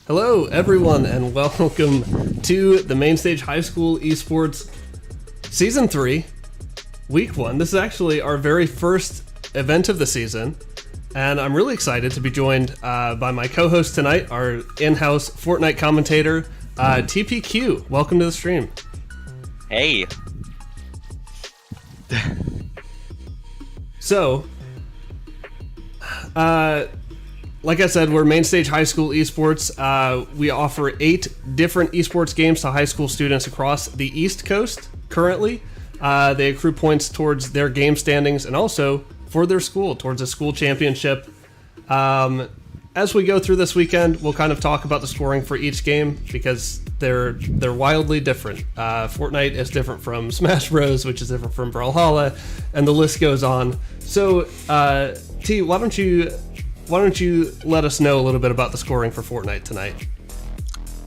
Hello, everyone, and welcome to the Mainstage High School Esports Season 3, Week 1. This is actually our very first event of the season, and I'm really excited to be joined by my co-host tonight, our in-house Fortnite commentator, TPQ. Welcome to the stream. Hey. So, like I said, we're Mainstage High School Esports. We offer 8 different esports games to high school students across the East Coast currently. They accrue points towards their game standings and also for their school, towards a school championship. As we go through this weekend, we'll kind of talk about the scoring for each game because they're wildly different. Fortnite is different from Smash Bros, which is different from Brawlhalla, and the list goes on. So, T, why don't you let us know a little bit about the scoring for Fortnite tonight?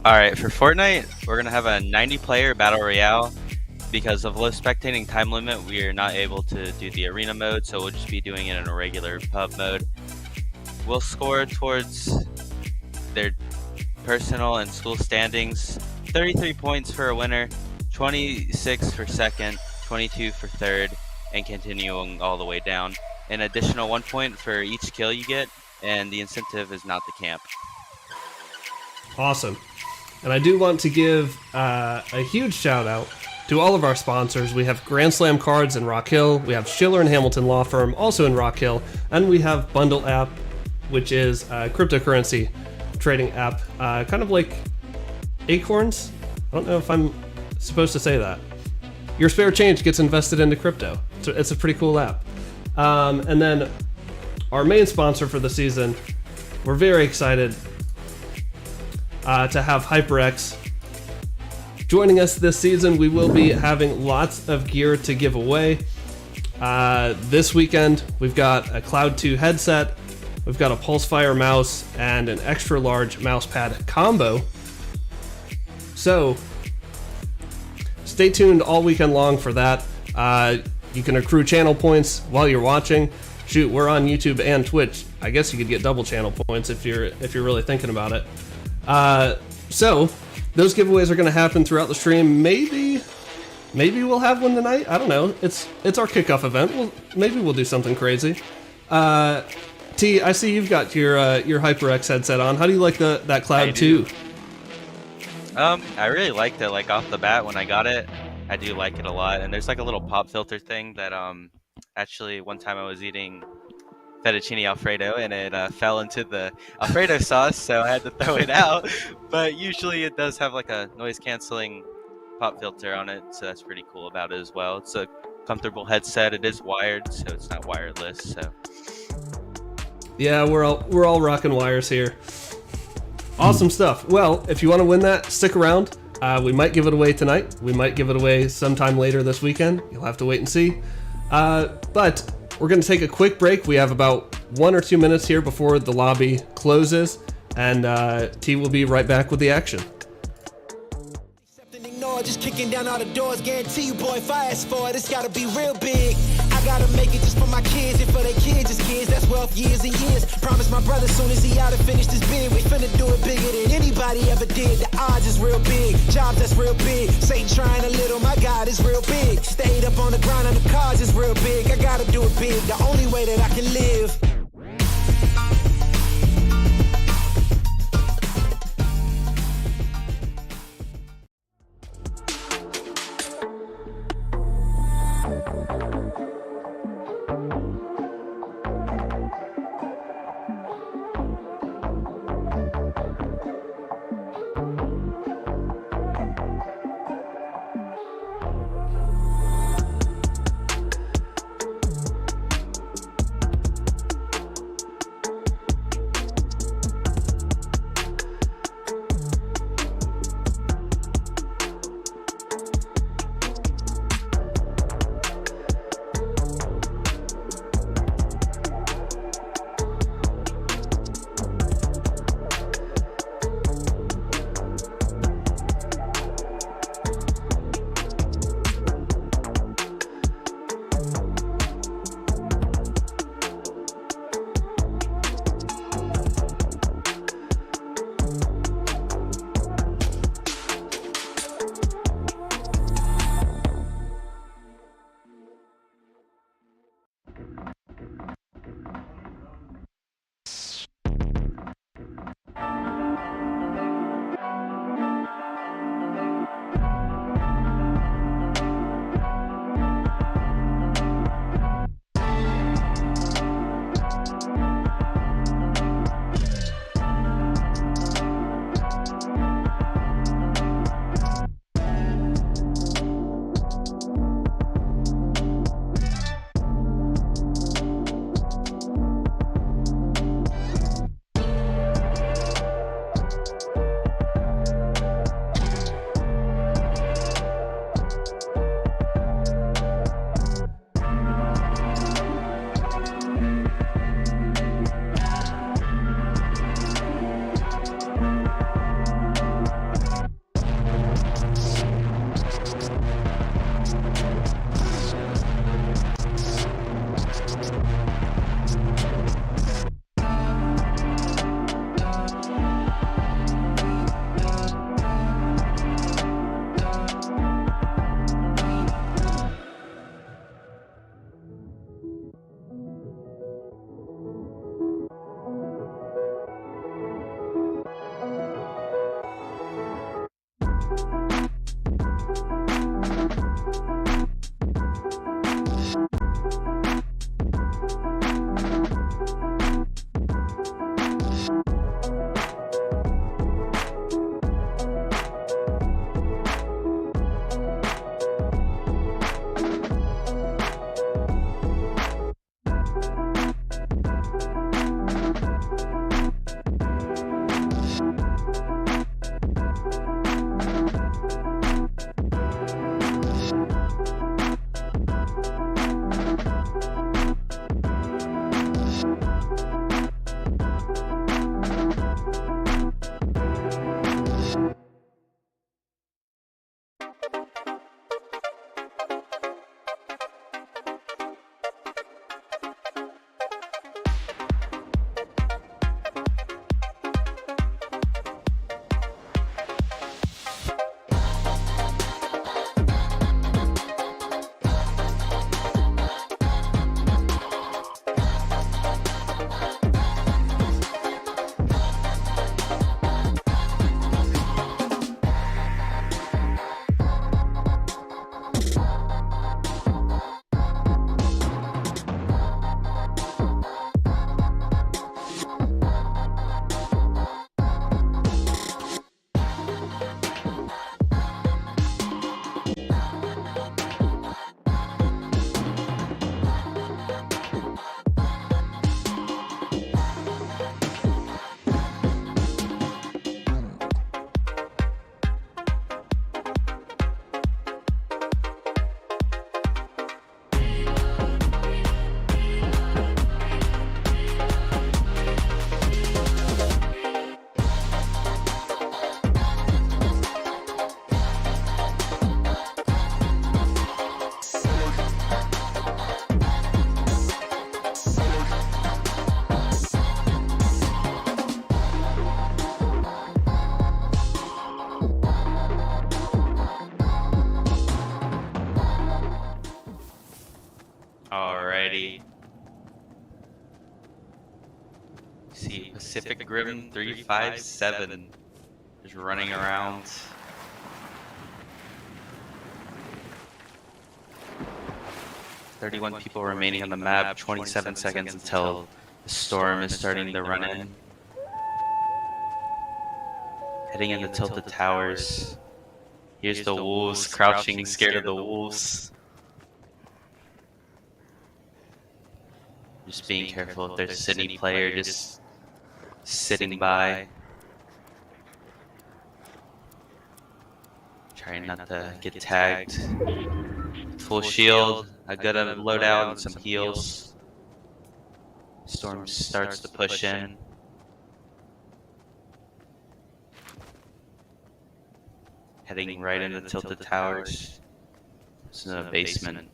Alright, for Fortnite, we're going to have a 90-player Battle Royale. Because of low spectating time limit, we are not able to do the arena mode, so we'll just be doing it in a regular pub mode. We'll score towards their personal and school standings. 33 points for a winner, 26 for second, 22 for third, and continuing all the way down. An additional 1 point for each kill you get, and the incentive is not the camp. Awesome. And I do want to give a huge shout out to all of our sponsors. We have Grand Slam Cards in Rock Hill, we have Schiller and Hamilton Law Firm also in Rock Hill, and we have Bundle App, which is a cryptocurrency trading app, kind of like Acorns. I don't know if I'm supposed to say that. Your spare change gets invested into crypto. So it's a pretty cool app. And then our main sponsor for the season, we're very excited to have HyperX joining us this season. We will be having lots of gear to give away. This weekend, we've got a Cloud 2 headset, we've got a Pulsefire mouse, and an extra large mouse pad combo. So, stay tuned all weekend long for that. You can accrue channel points while you're watching. Shoot, we're on YouTube and Twitch. I guess you could get double channel points if you're really thinking about it. So those giveaways are going to happen throughout the stream. Maybe we'll have one tonight. I don't know. It's our kickoff event. Maybe we'll do something crazy. T, I see you've got your HyperX headset on. How do you like that Cloud 2? I really liked it. Like off the bat when I got it, I do like it a lot. And there's like a little pop filter thing that actually one time I was eating fettuccine alfredo and it fell into the alfredo sauce, so I had to throw it out. But usually it does have like a noise canceling pop filter on it, so that's pretty cool about it as well. It's a comfortable headset. It is wired, so it's not wireless. So yeah, we're all rocking wires here. Awesome stuff. Well, if you want to win that, stick around. We might give it away tonight. We might give it away sometime later this weekend. You'll have to wait and see. But we're going to take a quick break. We have about 1 or 2 minutes here before the lobby closes, and T will be right back with the action. Just kicking down all the doors, guarantee you, boy, if I ask for it, it's gotta be real big. I gotta make it just for my kids and for their kids' kids. That's wealth years and years. Promise my brother soon as he out and finish this bid, we finna do it bigger than anybody ever did. The odds is real big, jobs that's real big. Satan trying a little, my God is real big. Stayed up on the grind on the cars is real big. I gotta do it big, the only way that I can live. Pacific Grim 357 just running around. "31 people remaining on the map, 27 seconds until the storm is starting to run in. Heading into Tilted Towers. Here's the wolves crouching, scared of the wolves. Just being careful if there's a Sydney player just sitting by. Trying not to get tagged. Full shield, a good loadout, and some heals. Storm starts to push in. Heading right into Tilted Towers. It's in the basement.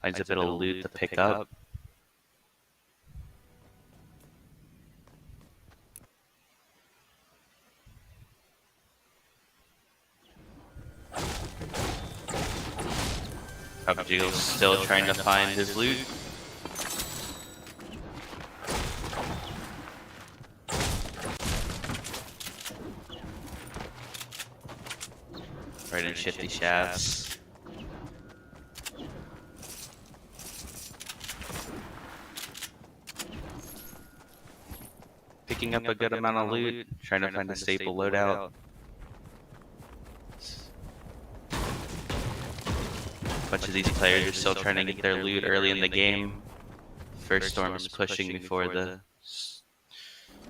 Finds a bit of loot to pick up. Jiggle's still trying to find his loot. Right in Shifty Shafts. Picking up a good amount of loot, trying to find a staple loadout. A bunch of these players are still trying to get their loot early in the game. First storm is pushing before the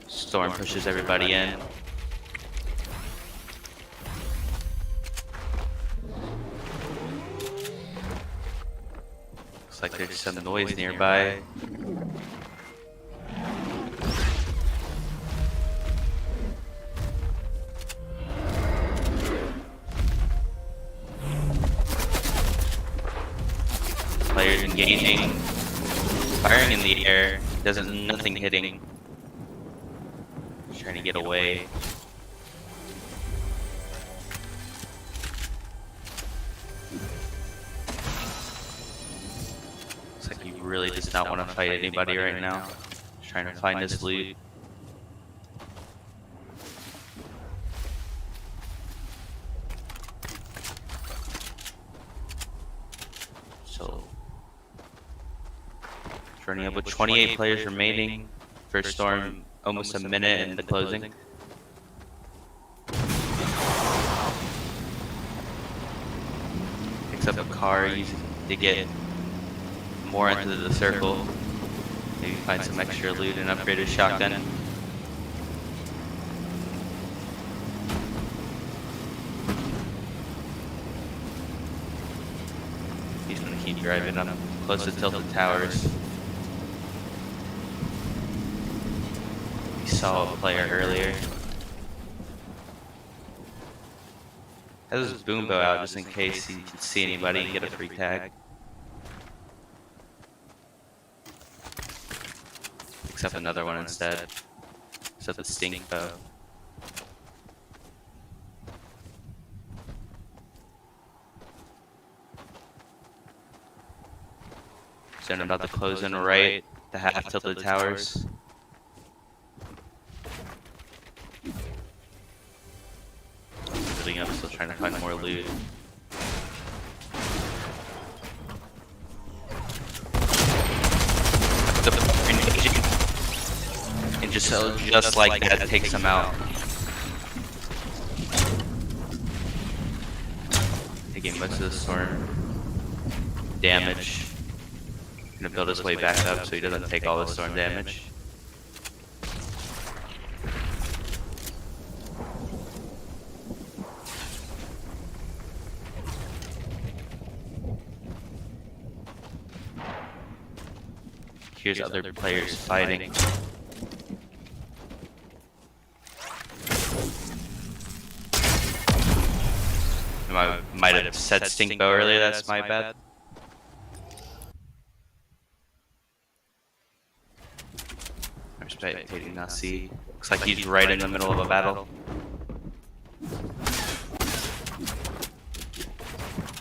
storm pushes everybody in. Looks like there's some noise nearby. Players engaging, firing in the air, nothing hitting. Trying to get away. Looks like he really does not want to fight anybody right now. Just trying to find his loot. So running up with 28 players remaining. First storm, almost a minute in the closing. Picks up a car to get more into the circle. Maybe find some extra loot and upgrade his shotgun. He's gonna keep driving up close to Tilted Towers. Saw a player earlier. Has his boom bow out just in case he can see anybody and get a free tag. Picks up another one instead. Except the stink bow. So I'm about to close in right, the half Tilted Towers. Up, still trying to find more loot. And just like that takes him out. Taking most of the storm damage. Gonna build his way back up so he doesn't take all the storm damage. Here's other players fighting. I might have said stink bow earlier, that's my bad. I'm spectating Nasi. Looks like he's right in the middle of a battle.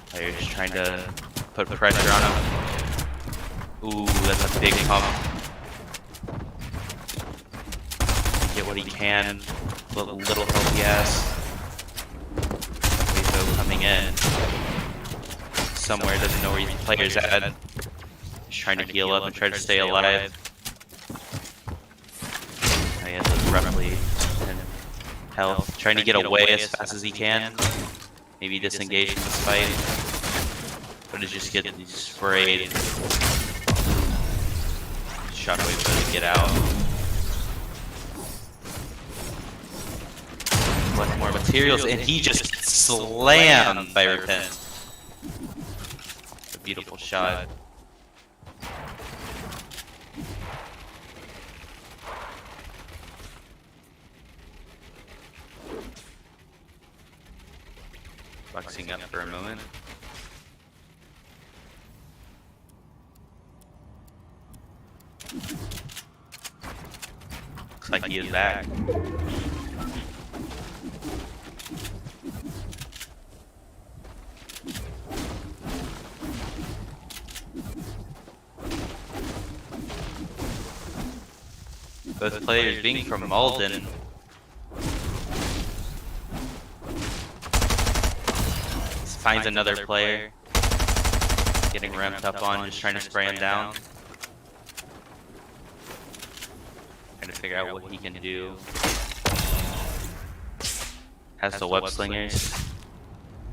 Players trying to Put pressure on him. Ooh, that's a big pump. Get what he can. Little help he has. Weezo coming in. Somewhere, doesn't know where his player's at. He's trying to heal up and try to stay alive. He has roughly 10 health. Trying to get away as fast as he can. Maybe disengage from this fight. But it's just getting sprayed. Shockwave to get out. Collect more materials, and he just gets slammed by Repent. A beautiful shot. Boxing up for a moment. Looks like he is back. Both players being from Malden. Finds another player. Getting ramped up on, just trying to spray him down. Trying to figure out what he can do. Has the web slingers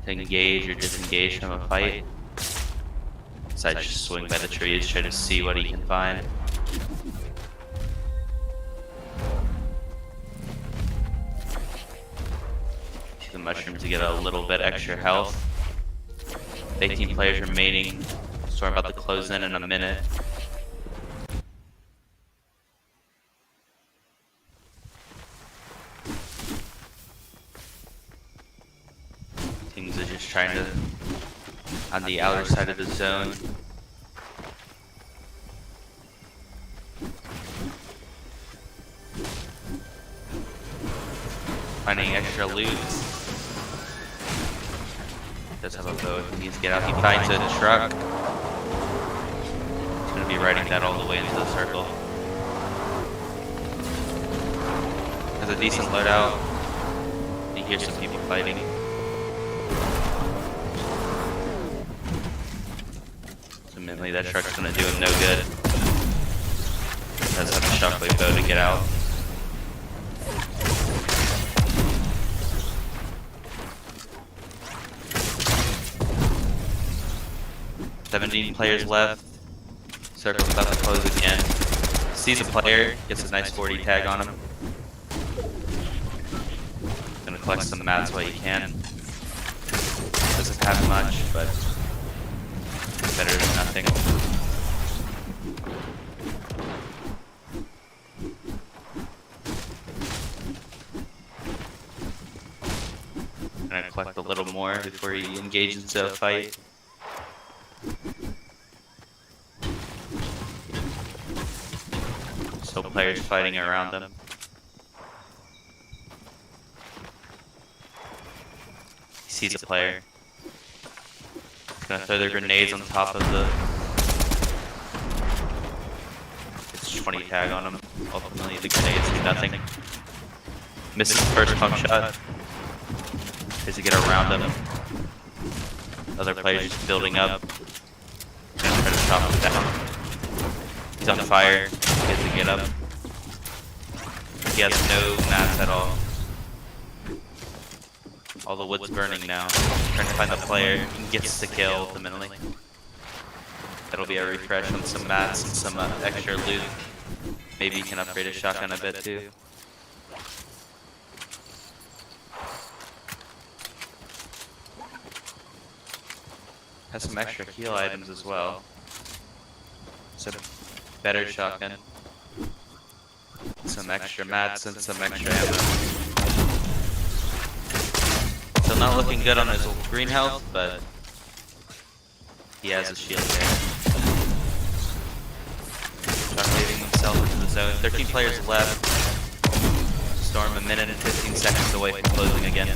to engage or disengage from a fight. Decides to just swing by the trees, try to see what he can find. The mushroom to get a little bit extra health. 18 players remaining. Storm about to close in a minute. Teams are just trying to on the outer side of the zone. Finding extra loot. Does have a boat. He needs to get out. He finds a truck. He's going to be riding that all the way into the circle. Has a decent loadout. You hear some people fighting. Ultimately, that truck's going to do him no good. Does have a shockwave bow to get out. $17 players left. Circle's about to close again. Sees a player, gets a nice 40 tag on him. Gonna collect some mats while he can. Doesn't have much, but better than nothing. Gonna collect a little more before he engages into a fight. So players fighting around him. He sees a player. Gonna throw their grenades on top of the... It's 20 tag on him. Ultimately the grenades do nothing. Misses the first pump shot. Has to get around him. Other players just building up. Gonna try to chop him down. He's on fire. He has to get up. He has no mats at all. All the wood's burning now. Trying to find the player. He gets the kill ultimately. That'll be a refresh on some mats and some extra loot. Maybe he can upgrade his shotgun a bit too. Has some extra heal items as well. It's a better shotgun. Some extra mats and some extra ammo. Still not looking good on his green health, but he has a shield there. Shockwaving himself into the zone. 13 players left. Storm a minute and 15 seconds away from closing again.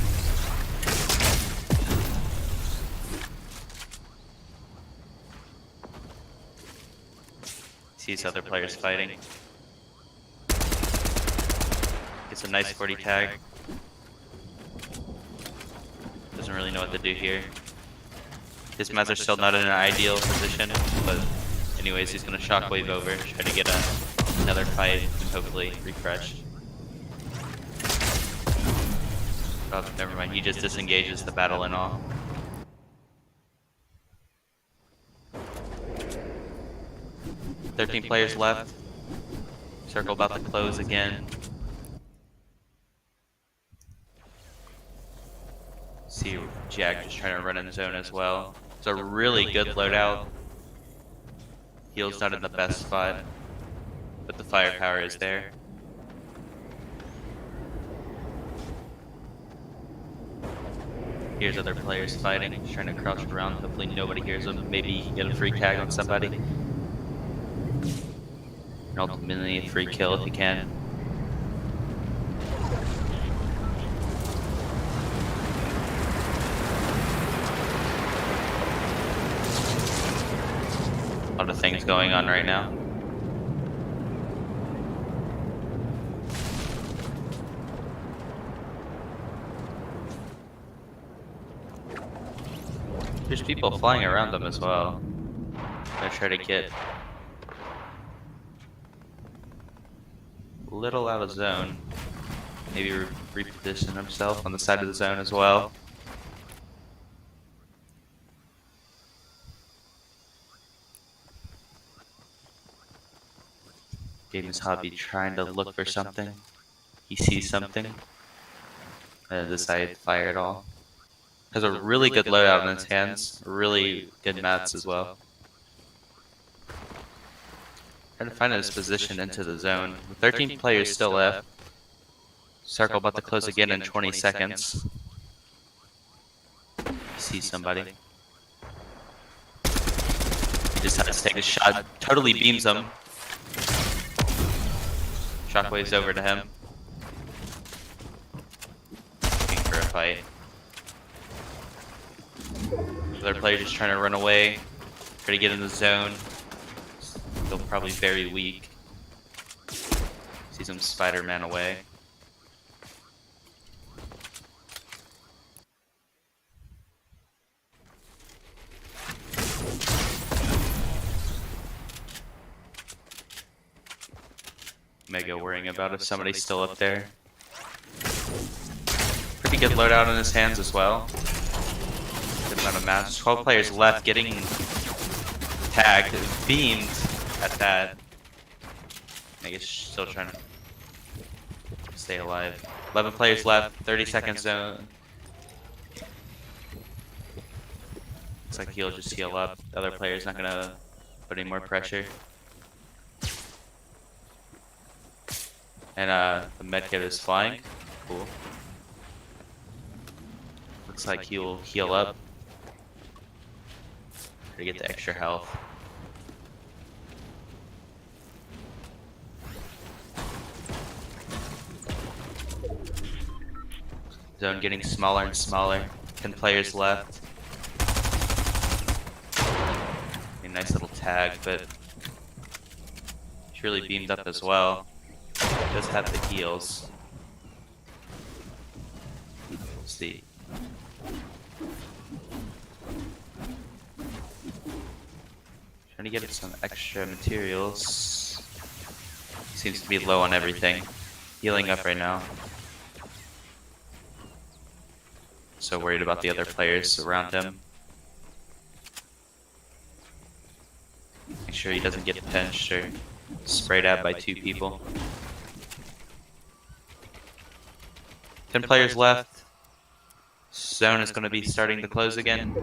sees other players fighting. Gets a nice 40 tag. Doesn't really know what to do here. His mats are still not in an ideal position, but anyways, he's gonna shockwave over, try to get another fight, and hopefully refresh. Oh, never mind, he just disengages the battle and all. "13 players left. Circle about to close again. See Jack just trying to run in zone as well. It's a really good loadout. Heal's not in the best spot, but the firepower is there. Here's other players fighting, trying to crouch around. Hopefully nobody hears them. Maybe he can get a free tag on somebody. And ultimately a free kill if he can. A lot of things going on right now. There's people flying around them as well. Gonna try to get a little out of zone. Maybe reposition himself on the side of the zone as well. Game's hobby trying to look for something. He sees something and decided to fire it all. Has a really good loadout in his hands, really good mats as well. Trying to find his position into the zone. With 13 players still left. Circle about to close again in 20 seconds. See somebody. He just has to take a shot, totally beams him. Shockwaves over to him. Looking for a fight. Other player just trying to run away, try to get in the zone. Still probably very weak. Sees him Spider-Man away. Mega worrying about if somebody's still up there. Pretty good loadout in his hands as well. Good amount of mats. 12 players left, getting tagged, beamed at that. I guess still trying to stay alive. 11 players left, 30 seconds zone. Looks like he'll just heal up. The other player's not gonna put any more pressure. And the medkit is flying. Cool. Looks like he will heal up to get the extra health. Zone getting smaller and smaller. 10 players left. A nice little tag, but he's really beamed up as well. Does have the heals. We'll see. Trying to get some extra materials. Seems to be low on everything. Healing up right now. So worried about the other players around him. Make sure he doesn't get pinched or sprayed at by 2 people. 10 players left. Zone is going to be starting to close again.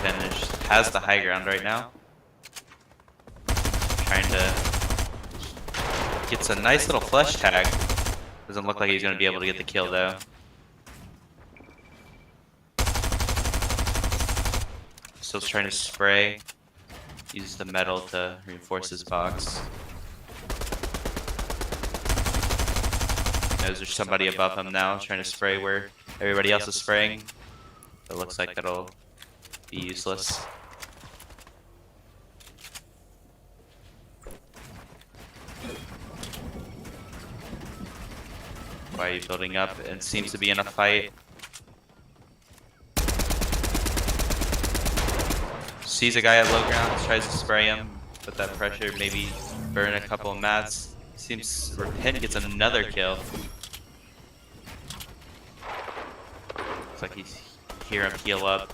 Finished. Has the high ground right now. Trying to gets a nice little flush tag. Doesn't look like he's going to be able to get the kill though. Still trying to spray. Use the metal to reinforce his box. Knows there's somebody above him now, trying to spray where Everybody else is spraying. It looks like that'll be useless. Why are you building up? It seems to be in a fight. Sees a guy at low ground, tries to spray him. Put that pressure, maybe burn a couple of mats. Seems Repent gets another kill. Looks like he's hear him heal up.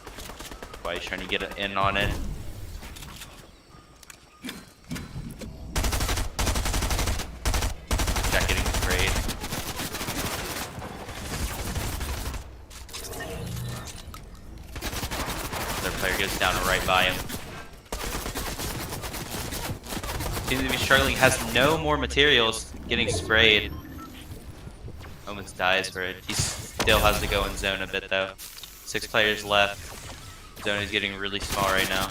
Why he's trying to get in on it. Jack getting sprayed. Their player goes down right by him. Seems to be struggling, has no more materials, getting sprayed. Almost dies for it. He still has to go in zone a bit though. 6 players left. Zone is getting really small right now.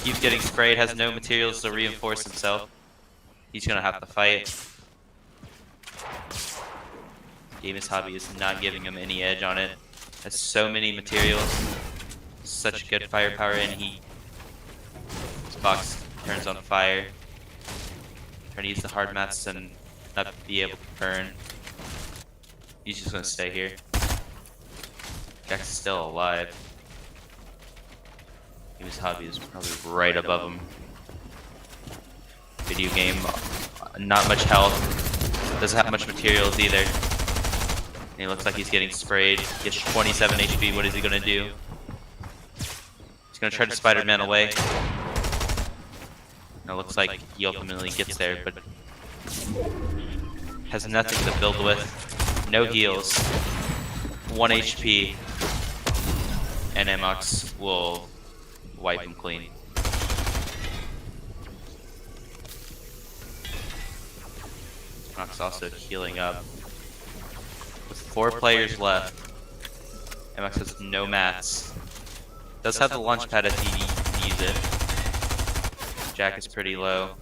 Keeps getting sprayed, has no materials to reinforce himself. He's gonna have to fight. Game's Hobby is not giving him any edge on it. Has so many materials, such good firepower, and his box turns on fire. Trying to use the hard mats and not be able to burn. He's just gonna stay here. Jack's still alive. Game's Hobby is probably right above him. Video game, not much health. Doesn't have much materials either. And he looks like he's getting sprayed. Gets 27 HP. What is he gonna do? He's gonna try to Spider-Man away. And it looks like he ultimately gets there, but has nothing to build with. No heals. 1 HP. And Emox will wipe him clean. Emox also healing up. With 4 players left. Emox has no mats. Does have the launch pad if he needs it. Jack is pretty low.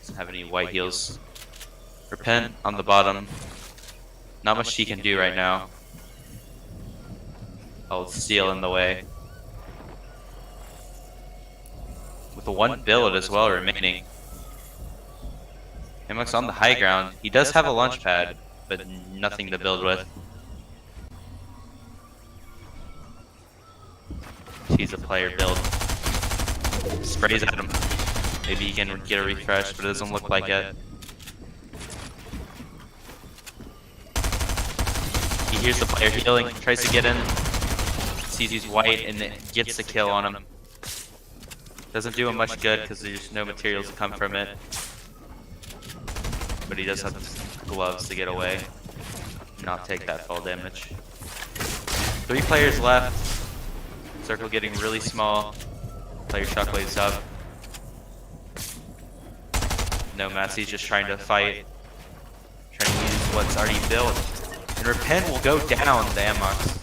Doesn't have any white heals. Repent on the bottom. Not much he can do right now. Oh, Steel in the way. With the 1 build as well remaining. Emox on the high ground. He does have a launch pad, but nothing to build with. Sees a player build. Sprays at him. Maybe he can get a refresh, but it doesn't look like it. He hears the player healing, tries to get in. Sees he's white and gets the kill on him. Doesn't do him much good because there's no materials to come from it. But he does have gloves to get away. Not take that fall damage. 3 players left. Circle getting really small. Player shockwaves up. No mats, he's just trying to fight. Trying to use what's already built. And Repent will go down the Emox.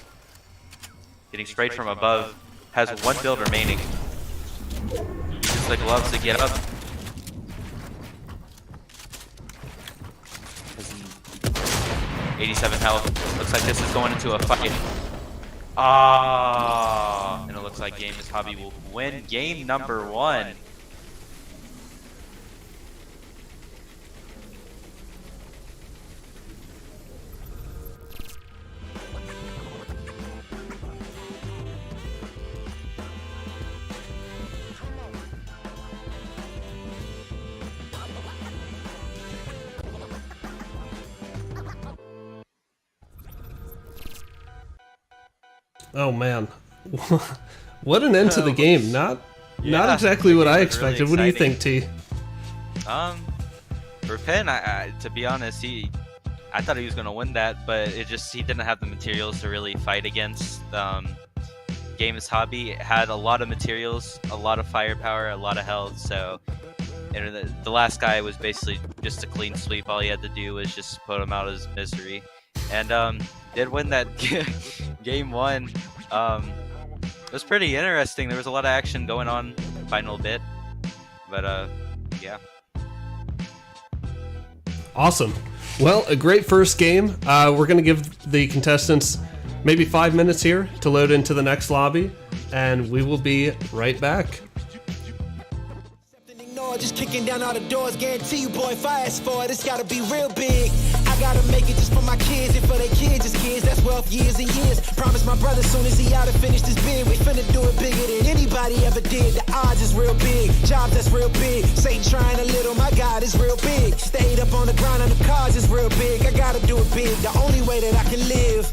Getting sprayed from above. Has 1 build remaining. Uses the gloves to get up. Has 87 health. Looks like this is going into a fight. Ah, and it looks like Game's Hobby will win game number 1. Oh man, what an end to the game! Not exactly what I expected. Really what do you think, T? Repent, to be honest, I thought he was gonna win that, but he didn't have the materials to really fight against. Game's Hobby had a lot of materials, a lot of firepower, a lot of health, so and the last guy was basically just a clean sweep. All he had to do was just put him out of his misery, and did win that game 1. It was pretty interesting. There was a lot of action going on the final bit, but yeah. Awesome. Well, a great first game. We're going to give the contestants maybe 5 minutes here to load into the next lobby, and we will be right back. Just kicking down all the doors, guarantee you, boy, fast forward, it's gotta be real big. I gotta make it just for my kids and for their kids' kids. That's wealth years and years. Promise my brother soon as he out and finish this bid, we finna do it bigger than anybody ever did. The odds is real big, jobs that's real big. Satan trying a little, my God is real big. Stayed up on the grind on the cars is real big. I gotta do it big, the only way that I can live.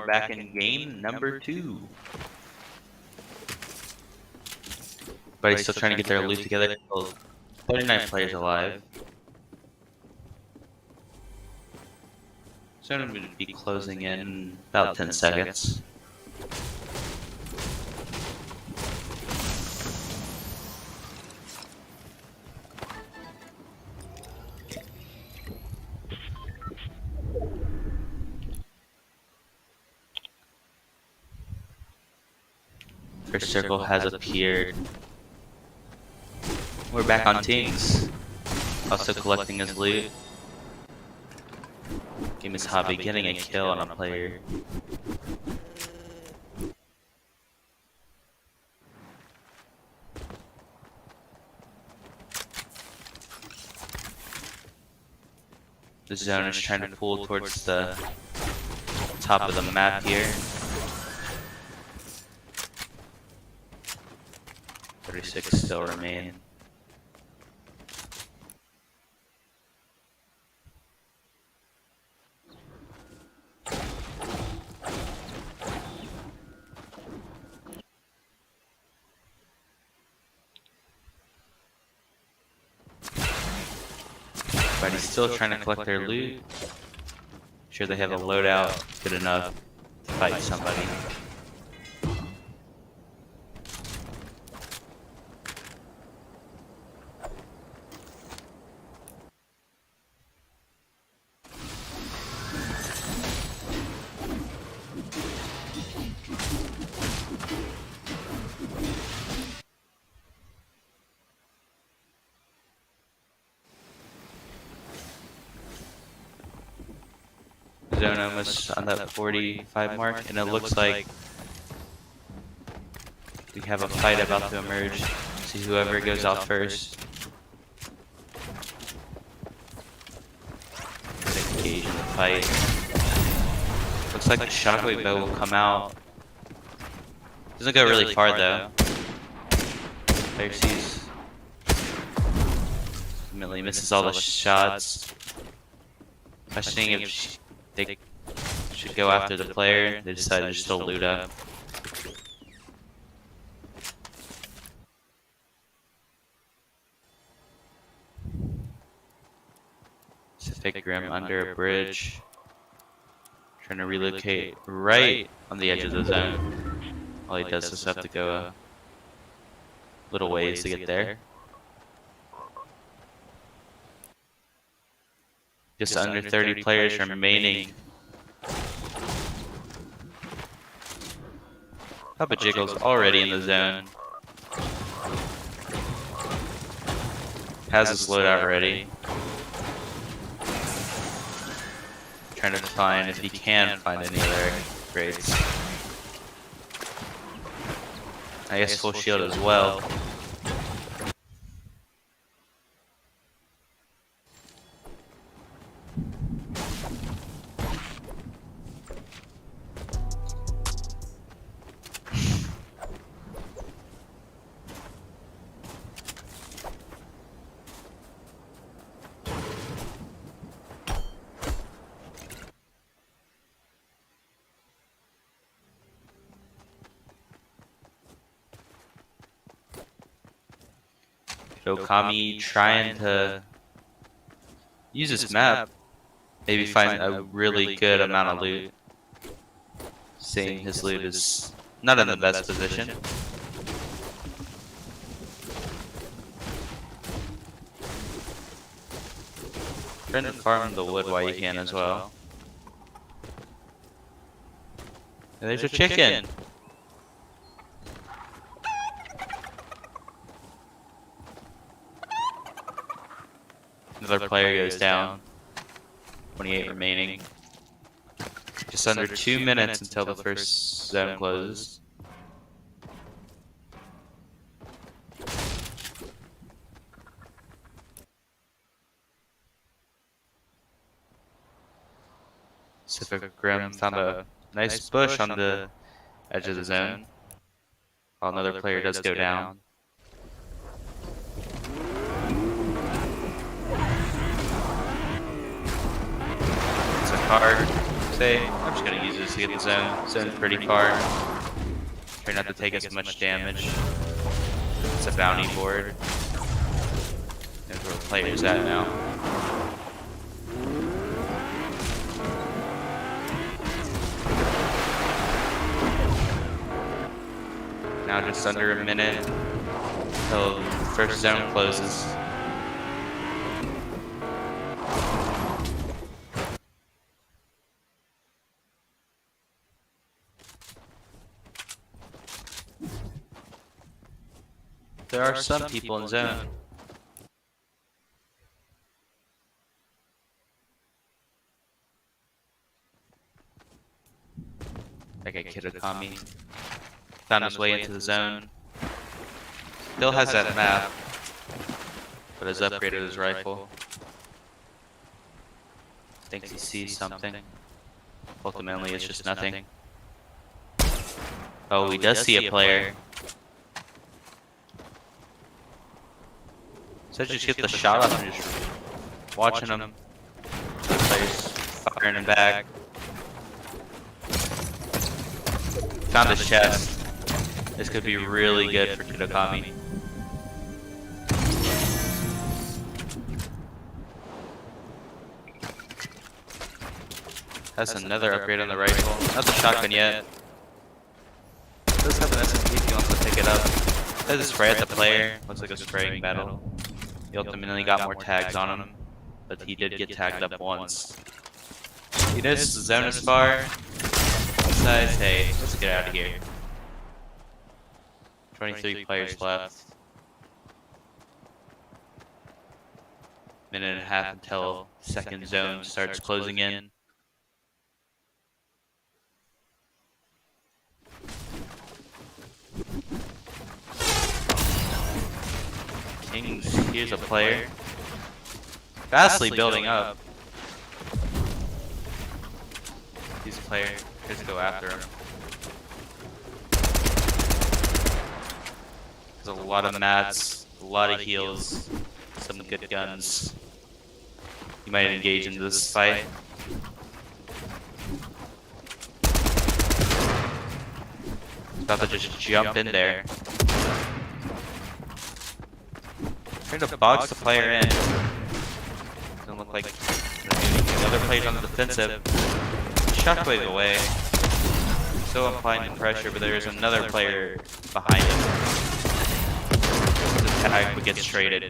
we're back in game number 2. Everybody's still trying to get their loot together. 39 players alive. So I'm going to be closing in about 10 seconds. First circle has appeared. We're back on teams. Also collecting his loot. Game is hobby, getting a kill on a player. The zone is trying to pull towards the top of the map here. 36 still remain. Everybody's still trying to collect their loot. Sure they have a loadout good enough to fight somebody. Zone almost on that 45 mark, and it looks like we have a fight about to emerge. See whoever goes out first. Engage in the fight. Looks like the shockwave bow will come out. Doesn't go really far though. Player sees. Ultimately misses all the shots. Questioning if they should go after the player. They decided to still loot up. Pacific Rim under a bridge. Trying to relocate right on the edge of the zone. All he does is have to go a little ways to get there. Just under 30 players remaining. Papa Jiggle's already in the zone. Has his loadout ready. Trying to find if he can find any other grades. I guess full shield as well. Okami trying to use this map, maybe find a really good amount of loot. Seeing his loot is not in the best position. Trying to farm the wood while you can as well. And there's a chicken! Another player goes down. 28 remaining. Just under 2 minutes until the first zone closes. Pacific Rim found a nice bush on the edge of the zone. While another player does go down. Hard. Say, I'm just gonna use this to get the zone. Zone's pretty far. Try not to take as much damage. It's a bounty board. There's where the player's at now. Now just under a minute until the first zone closes. There are some people in zone. Like a Kitakami. Found his way into the zone. Still has that map, but has upgraded his rifle. Thinks he sees something. Ultimately, it's just nothing. Oh, he does see a player. So just get the shot off and just watching him. The player's firing him back. Found his chest. This could be really good for Kitakami. Has another upgrade on the rifle. Not the shotgun yet. Does have an SMG if he wants to pick it up. Does a spray at the player. Looks like a spraying battle. He ultimately got more tags on him, but he did get tagged up once. He knows the zone is far. Decides, hey, let's get out of here. 23 players left. Minute and a half until second zone starts closing in. Kings, here's a player. Fastly building up. He's a player. Here's to go after him. There's a lot of mats, a lot of heals, some good guns. You might engage in this fight. About to just jump in there. Trying to box the player in. Doesn't look like the other player's on the defensive. Shockwave away. Still applying the pressure, but there is another player behind him. The tag gets traded.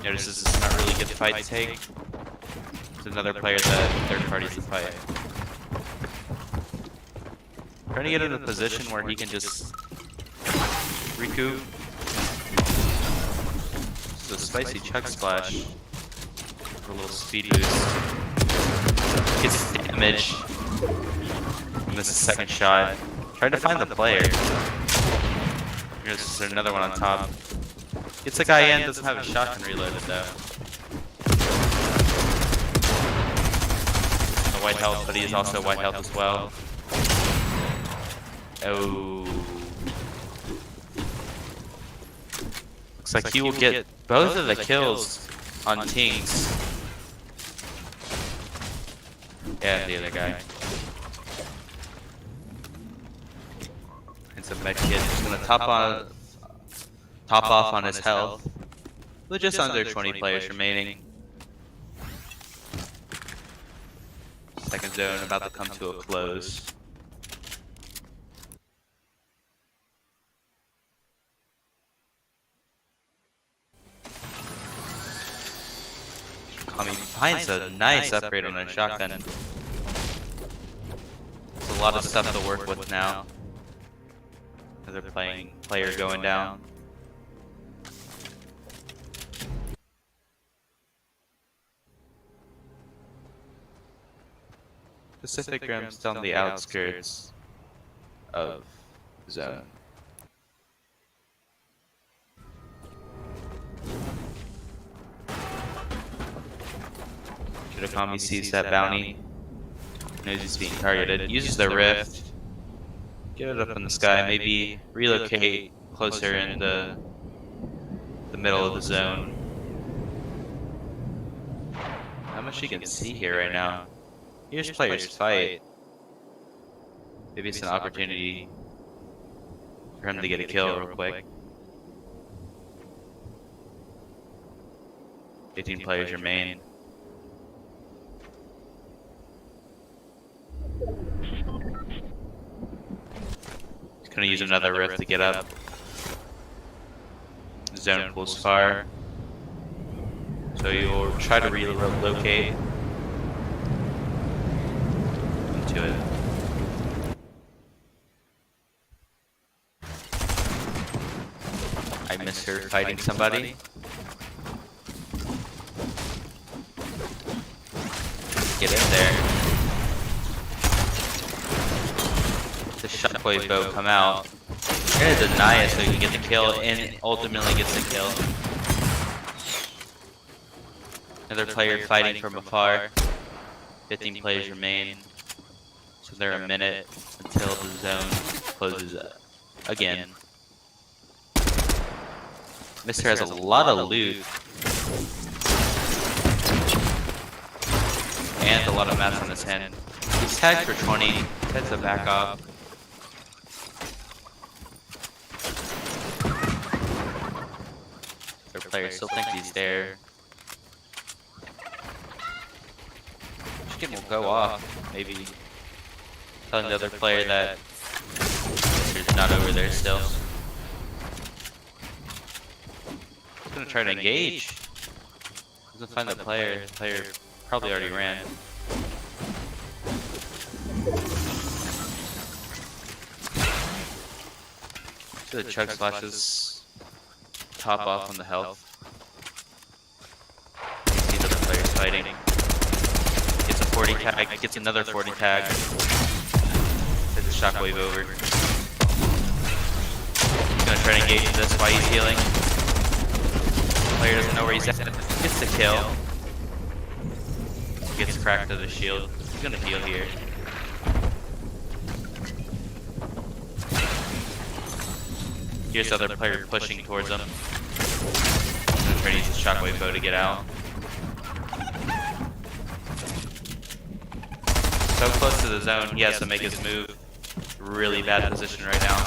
Notice this is not really good fight to take. There's another player that third party's to fight. Trying to get in a position where he can just recoup. This is a spicy chug splash. A little speed boost. Gets damage. Misses a second shot. Trying to find the player. Here's another one on top. Gets a guy in, doesn't have a shotgun reloaded though. The white health, but he is also white health as well. Oh. Looks like he will get both of the kills on Tinks. Yeah, the other guy. It's a med kit. Just gonna top off on his health. With just under 20 players remaining. Second zone about to come to a close. I mean, finds a nice upgrade on a shotgun. There's a lot of stuff to work with now. Another player going down. Pacific Rim's on the outskirts of zone. Kitakami sees that bounty, knows he's being targeted, uses the rift, get it up in the sky, maybe relocate closer in the middle of the zone. How much you can see here right now? Here's players fight. Maybe it's an opportunity for him to get a kill real quick. 15 players remain. He's gonna use another rift to get up. Zone pulls far. So you'll try to relocate into it. I miss her fighting somebody. Get in there. The shockwave bow come out. You're gonna deny it so you can get the kill and ultimately gets the kill. Another player fighting from afar. 15 players remain. So they're a minute until the zone closes again. Mister has a lot of loot. And a lot of mats on his hand. He's tagged for 20. Heads to back off. Their player still think he's there. Chicken will go off. Maybe telling the other player that Mister's not over there still. He's gonna try to engage. Doesn't find the player. The player probably already ran. So the chug splashes top off on the health. See the other players fighting. Gets a 40 tag, gets another 40 tag. Hits a shockwave over. He's gonna try to engage this while he's healing. Player doesn't know where he's at. Gets the kill. Gets cracked to the shield. He's gonna heal here. Here's the other player pushing towards him. He's gonna try to use his shockwave bow to get out. So close to the zone, he has to make his move. Really bad position right now.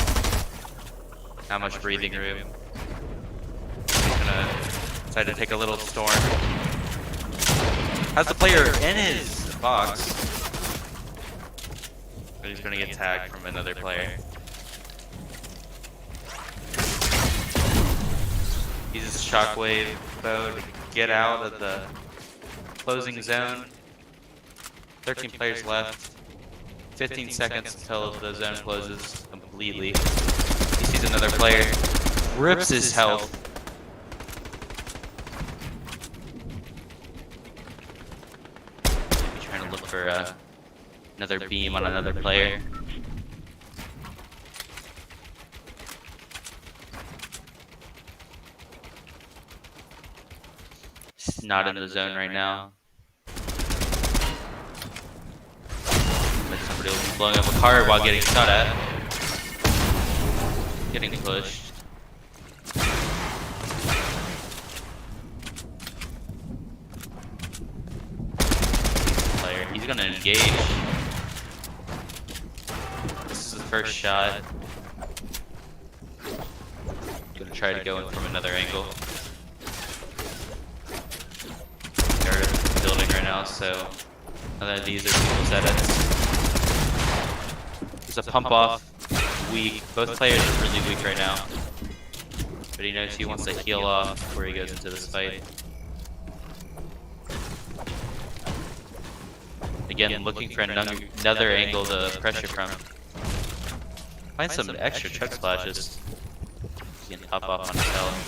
Not much breathing room. He's gonna decide to take a little storm. Has the player in his box. But he's gonna get tagged from another player. Uses his shockwave bow to get out of the closing zone. 13 players left. 15 seconds until the zone closes completely. He sees another player. Rips his health. Maybe trying to look for another beam on another player. He's not in the zone right now. Somebody will be blowing up a card while getting shot at. Getting pushed. Player, he's gonna engage. This is the first shot. Gonna try to go in from another angle. They're building right now, so none of these are people's edits. There's a pump off. Weak. Both players are really weak right now. But he knows he wants to heal off before he goes into this fight. Again, looking for another angle to pressure from. Find some extra chug splashes. He can top off on his health.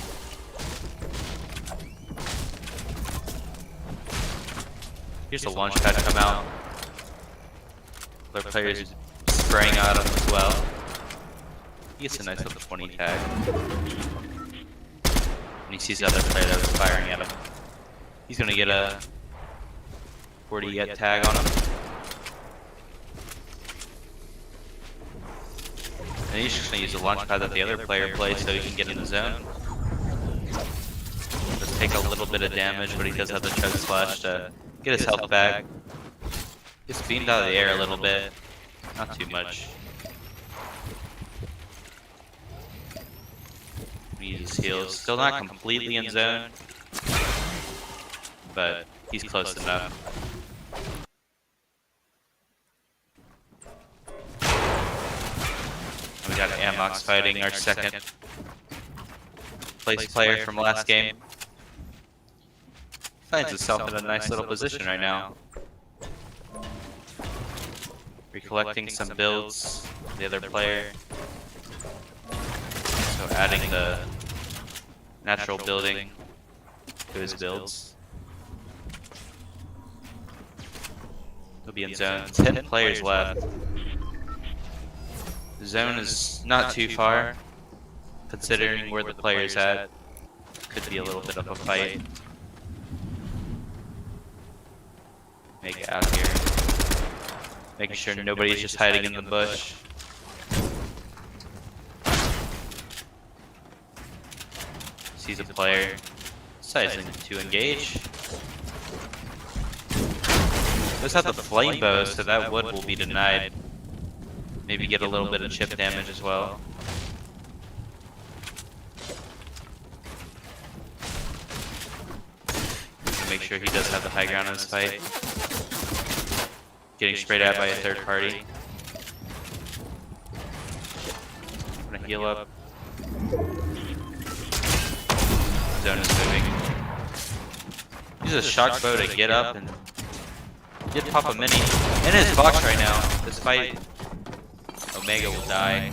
Here's a launch pad come out. Other players spraying out him as well. He gets a nice little 20 tag. And he sees the other player that was firing at him. He's gonna get a 40 get tag on him. And he's just gonna use the launch pad that the other player plays so he can get in the zone. Just take a little bit of damage, but he does have the chug splash to get his health back. Gets beamed out of the air a little bit. Not too much. Needs his heals. Still not completely in zone, but he's close enough. We got Amox fighting our second place player from last game. Finds himself in a nice little position right now. Recollecting some builds from the other player. So adding the natural building to his builds. He'll be in zone. 10 players left. The zone is not too far, considering where the player's at. Could be a little bit of a fight. Make it out here. Making sure nobody's just hiding in the bush. Sees a player. Decides to engage. Does have the flame bow, so that wood will be denied. Maybe get a little bit of chip damage as well. Make sure he does have the high ground in this fight. Getting sprayed at by a third party. I'm gonna heal up. Zone is moving. Use a shock bow to get up and get pop a mini. In his box right now. This fight, Omega will die.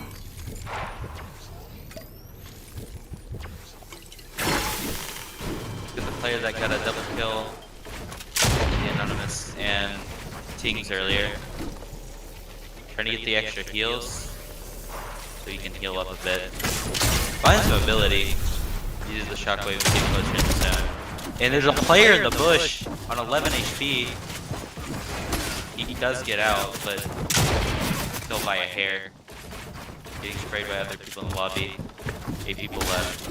The player that got a double kill, the Anonymous and Tings earlier. Trying to get the extra heals so you can heal up a bit. Finds mobility. Uses the shockwave to get closer in the zone. And there's a player in the bush on 11 HP. He does get out, but still by a hair. Getting sprayed by other people in the lobby. 8 people left.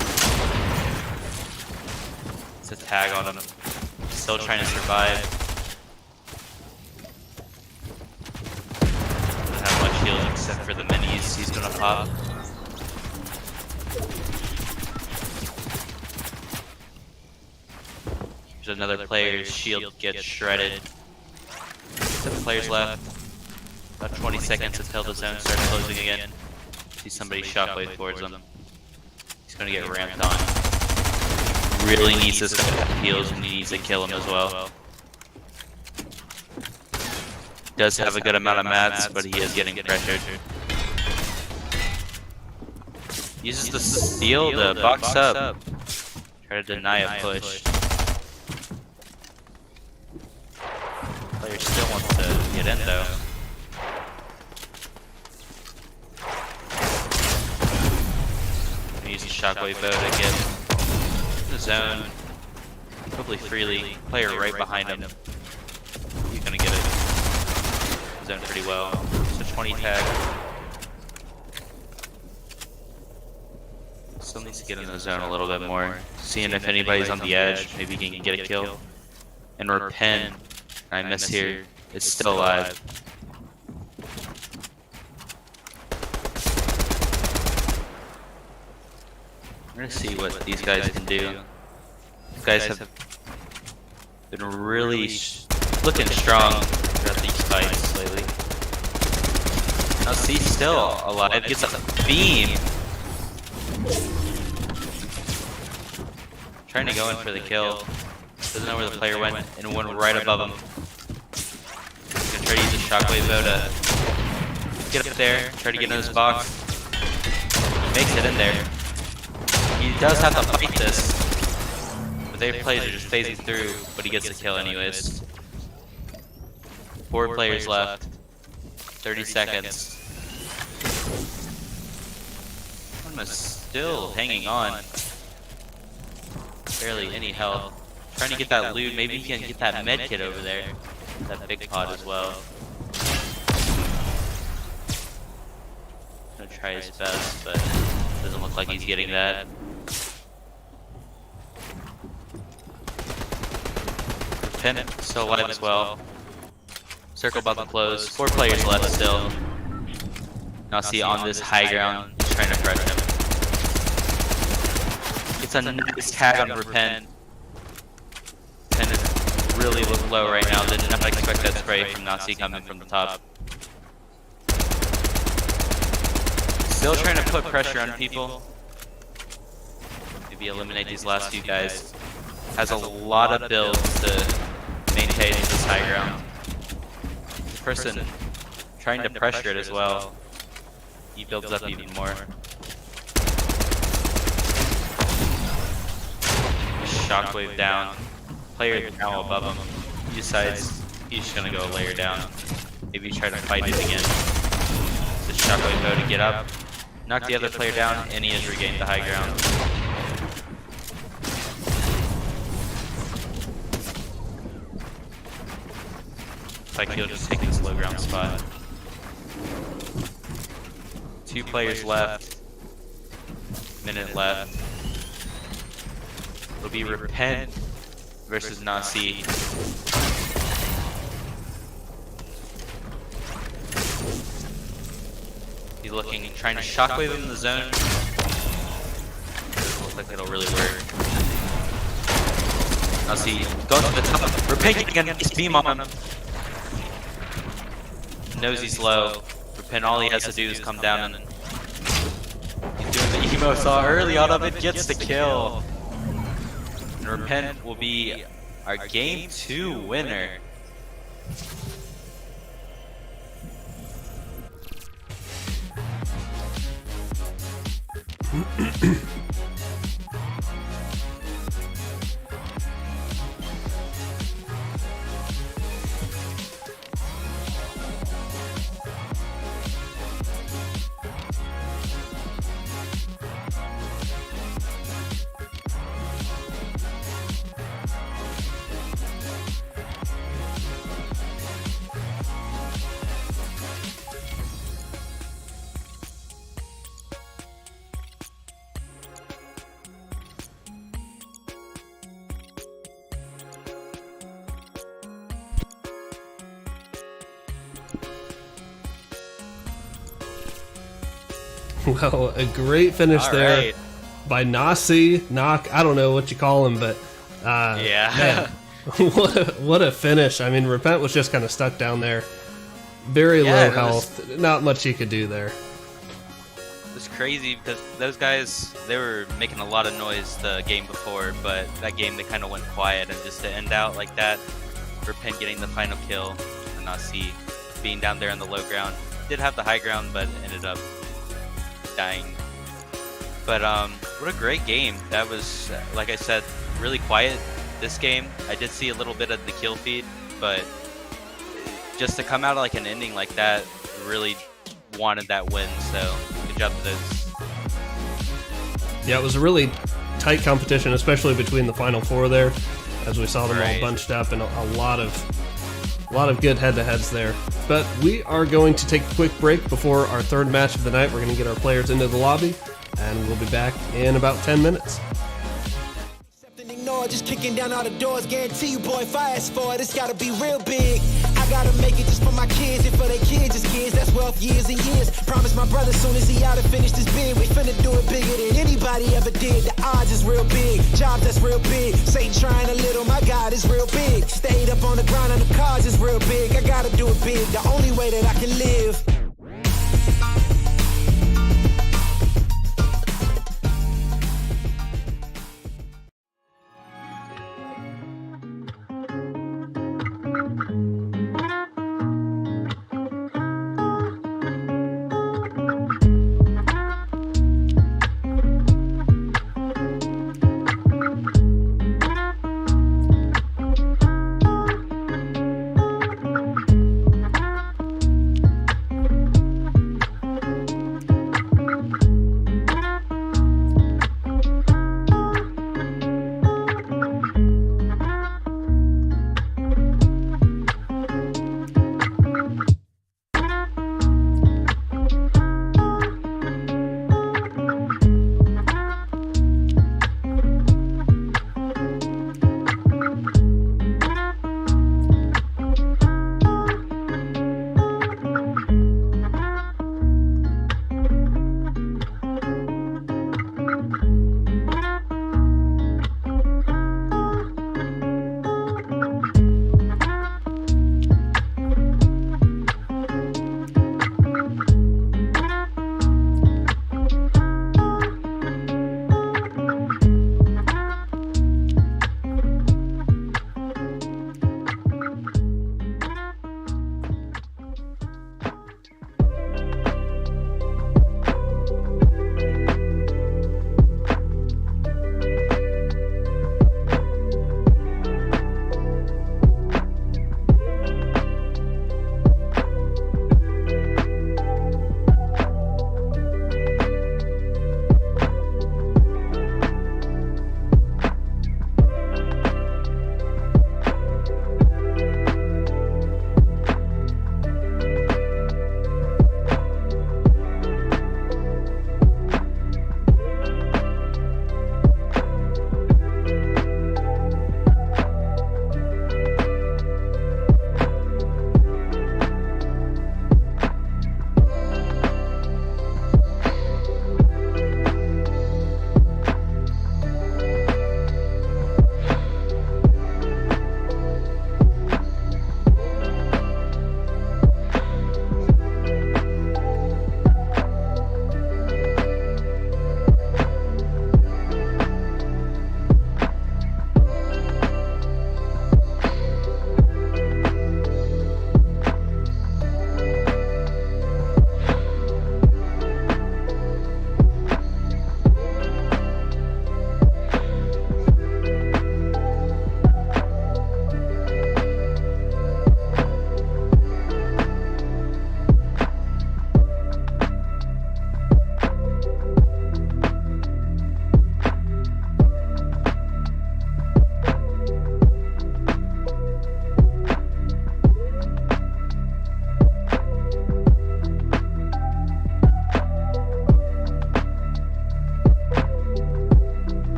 It's a tag on him. Still trying to survive. Doesn't have much heals except for the minis he's gonna pop. There's another player's shield gets shredded. 7 players left. About 20 seconds until the zone starts closing again. See somebody shockwave towards him. He's gonna get ramped on. Really needs this guy to heals and he needs to kill him as well. Does have a good amount of mats, but he is getting pressured. Uses the steal to box up. Try to deny a push. Player still wants to get in though. Use the shockwave bow to get the zone. Hopefully freely. Player right behind him. He's gonna get it. Zone pretty well. So 20 tag. Still needs to get in the zone a little bit more. Seeing if anybody's on the edge, maybe he can get a kill. And Repent, I miss here, is still alive. We're gonna see what these guys can do. These guys have been really looking strong throughout these fights lately. Now C still alive, gets a beam. Trying to go in for the kill. Doesn't know where the player went and went right above him. Gonna try to use the shockwave bow to get up there, try to get in his box. Makes it in there. He does have to fight this, but their players are just phasing through, but he gets the kill anyways. 4 players left, 30 seconds. One is still hanging on, barely any health. Trying to get that loot, maybe he can get that med kit over there, that big pot as well. Gonna try his best, but doesn't look like he's getting that. Pin still alive as well. Circle about to close. 4 players left still. Now see on this high ground, he's trying to press him. It's a nice tag on Repent. And it's really low right now. Did not expect that spray from Nazi coming from the top. Still trying to put pressure on people. Maybe eliminate these last few guys. Has a lot of builds to maintain this high ground. This person trying to pressure it as well. He builds up even more. Shockwave down. Player now above him. He decides he's just gonna go a layer down. Maybe try to fight it again. The shockwave mode to get up. Knock the other player down, and he has regained the high ground. Looks like he'll just take this low ground spot. 2 players left. Minute left. It'll be Repent versus Nasi. He's looking, trying to shockwave him in the zone. Doesn't look like it'll really work. Nasi goes to the top. Repent again, nice beam on him. Knows he's low. Repent, all he has to do is come down and he's doing the emo saw early on him. It gets the kill. And Repent will be our game 2 winner. Well, a great finish there by Nasi. Knock, I don't know what you call him, but yeah. Man, what a finish. I mean, Repent was just kind of stuck down there. Very low health. Not much he could do there. It was crazy because those guys, they were making a lot of noise the game before, but that game they kind of went quiet, and just to end out like that, Repent getting the final kill, and Nasi being down there on the low ground. Did have the high ground, but ended up dying. But what a great game. That was, like I said, really quiet this game. I did see a little bit of the kill feed, but just to come out like an ending like that, really wanted that win, so good job to those. Yeah, it was a really tight competition, especially between the final 4 there, as we saw them all bunched up, and a lot of good head-to-heads there. But we are going to take a quick break before our 3rd match of the night. We're going to get our players into the lobby, and we'll be back in about 10 minutes. Just kicking down all the doors, guarantee you, boy, if I ask for it, it's gotta be real big. I gotta make it just for my kids and for their kids' kids. That's wealth years and years. Promise my brother soon as he out and finish this bid, we finna do it bigger than anybody ever did. The odds is real big, job that's real big. Satan trying a little, my God is real big. Stayed up on the ground on the cards is real big. I gotta do it big, the only way that I can live.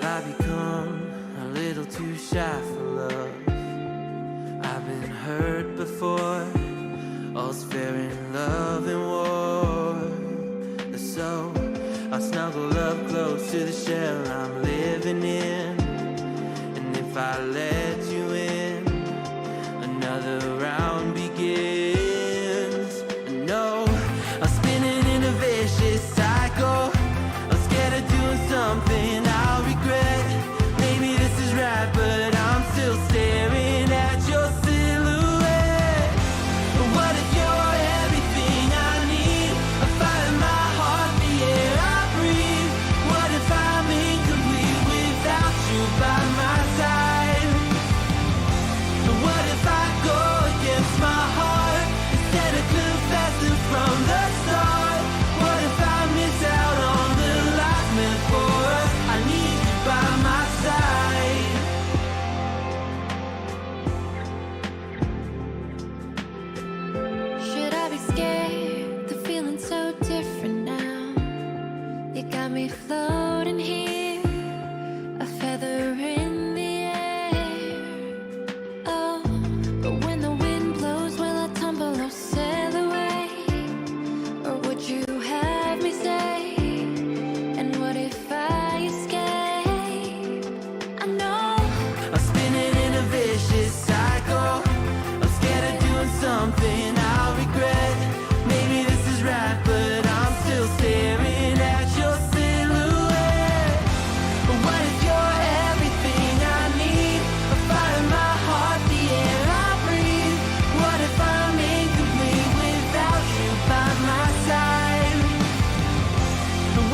I become a little too shy for love? I've been hurt before. All's fair in love and war. So I'll snuggle up close to the shell I'm living in. And if I let you in, another round begins. No, I'm spinning in a vicious cycle. I'm scared of doing something I'll regret. Maybe this is right, but I'm still staring at your silhouette. What if you're everything I need? I find my heart, the air I breathe. What if I'm incomplete without you by my side? What if I go against my heart instead of confessing from the start? What if I miss out on the life meant for us? I need you by my side. Should I be scared? The feeling's so different now. You got me floating here, a feather in the air. Oh, but when the wind blows, will I tumble or sail away? Or would you have me stay? And what if I escape? I know I'm spinning in a vicious cycle. I'm scared of doing something I'll regret. Maybe this is right, but I'm still staring at your silhouette. What if you're everything I need? I find my heart, the air I breathe. What if I'm incomplete without you by my side?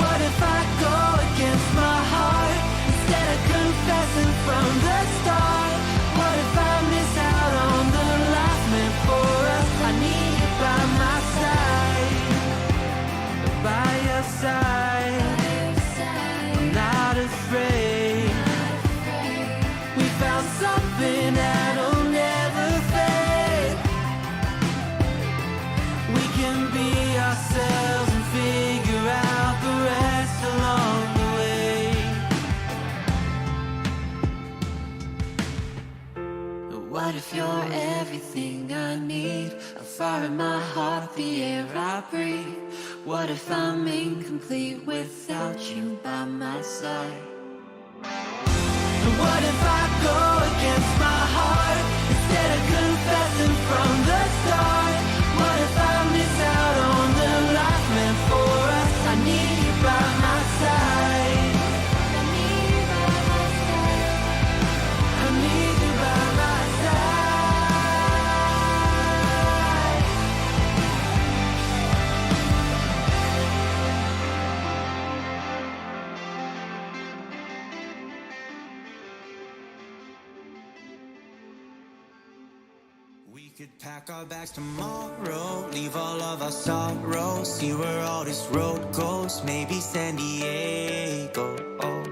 What if I go against my heart instead of confessing from the start? What if I miss out on the life meant for us? I need you by my side, by your side. I'm not afraid. We found something that'll never fade. We can be ourselves and figure out the rest along the way. What if you're everything I need? A fire in my heart, the air I breathe. What if I'm incomplete without you by my side? What if I go against my heart instead of confessing from the start? What if I miss out on the life meant for us? I need you by my side. I need you by my side. I need you by my side. We could pack our bags tomorrow, leave all of our sorrows, see where all this road goes, maybe San Diego. Oh.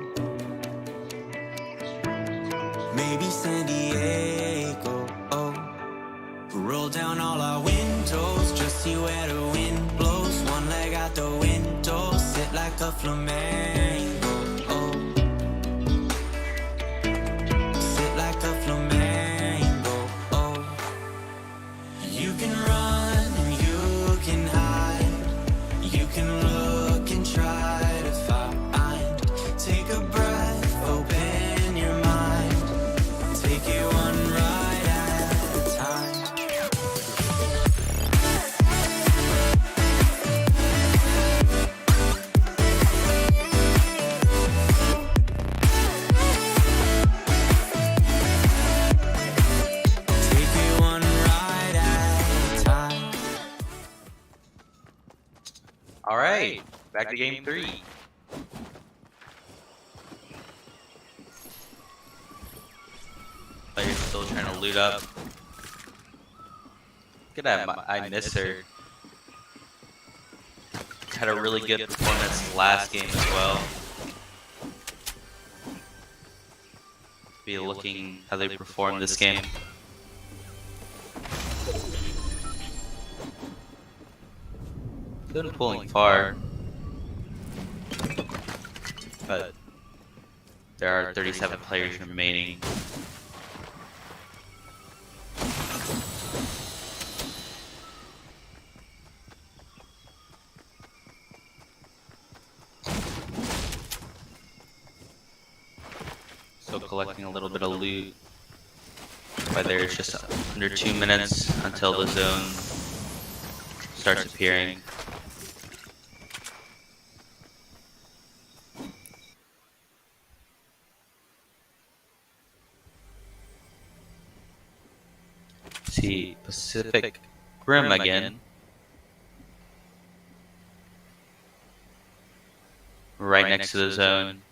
Maybe San Diego. Oh. Roll down all our windows, just see where the wind blows. One leg out the window, sit like a flamenco. Oh. Sit like a flamenco. Oh. You can run and you can hide. You can look and try to find. Take a breath, open your mind. Take it one ride at a time. Take it one ride at a time. All right, back to game 3. Players still trying to loot up. Look at that, I miss her. Had a really good performance last game as well. Be looking how they perform this game. Good pulling far, but There are 37 players remaining. Still collecting a little bit of loot. But there's just under 2 minutes until the zone starts appearing. See Pacific Rim again. Right next to the zone.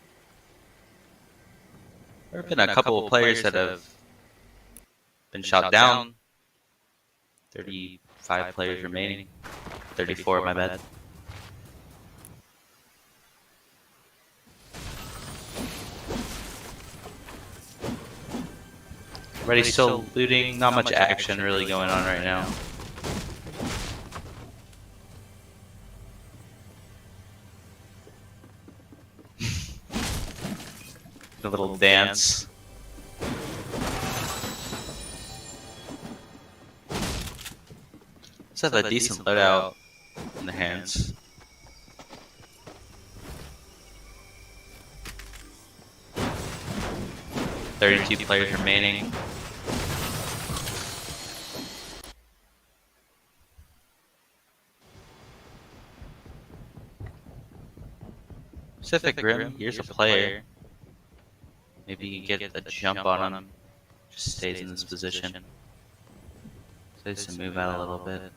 There have been a couple of players that have been shot down. 35 players remaining. 34, my bad. Everybody's still looting. Not much action really going on right now. A little dance. Let's have a decent loadout in the hands. $32 players remaining. Pacific Rim, here's a player. Maybe you can get a jump on him. Just stays in this position. Stays to move out a little bit.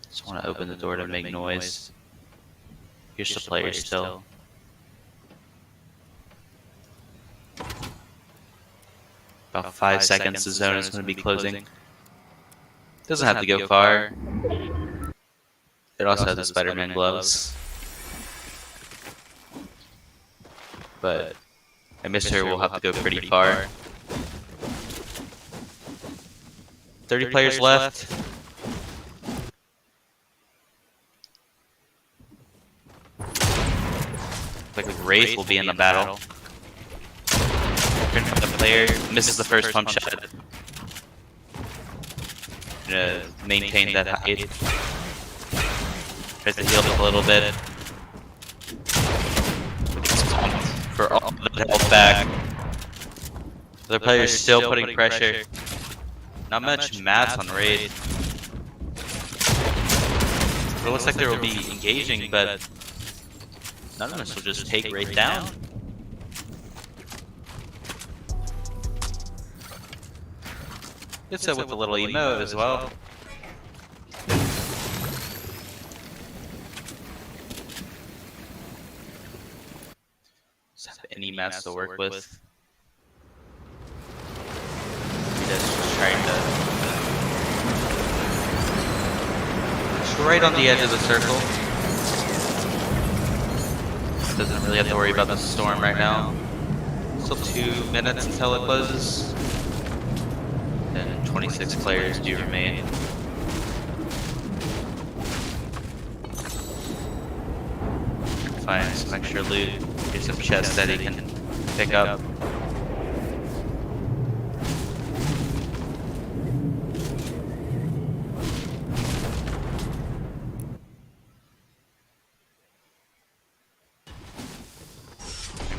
Just want to open the door to make noise. Here's the player still. About 5 seconds, the zone is going to be closing. Doesn't have to go far. It also has the Spider-Man gloves. But a Mr. will have to go pretty far. 30 players left. Like a Wraith will be in the battle. The player misses the first pump shot. Gonna maintain that height. Tries to heal up a little bit. For all the health back. The player's still putting pressure. Not much math on Raid. It looks like they will be engaging, but none of us will just take Raid down. It's with a little emote as well. Just have any maps to work with. Just trying to. Just right on the edge of the circle. Doesn't really have to worry about the storm right now. Still 2 minutes until it closes. And 26 players do remain. Find some extra loot. Here's some chests that he can pick up.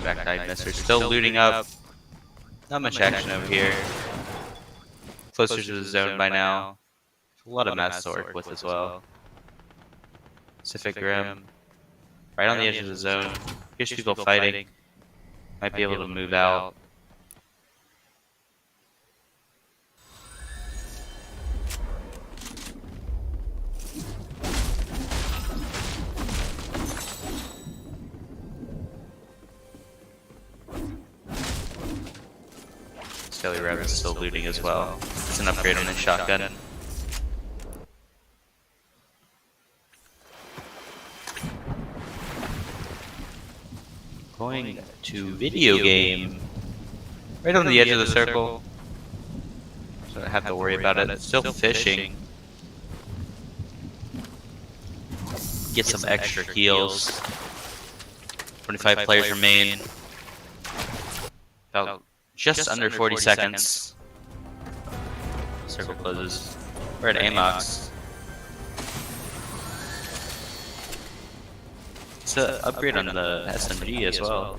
Back Diagnoser still looting up. Not much action over here. Closer to the zone by now. A lot of mats to work with as well. Pacific Rim. Right on the edge of the zone. Here's people fighting. Might be able to move out. Skelly Rabbit's still looting as well. It's an upgrade on his shotgun. Going to video game. Right on the edge of the circle. So I don't have to worry about it. Still fishing. Get some extra heals. 25 players remain. About just under 40 seconds. Circle closes. We're at Amox. It's an upgrade on the SMG as well.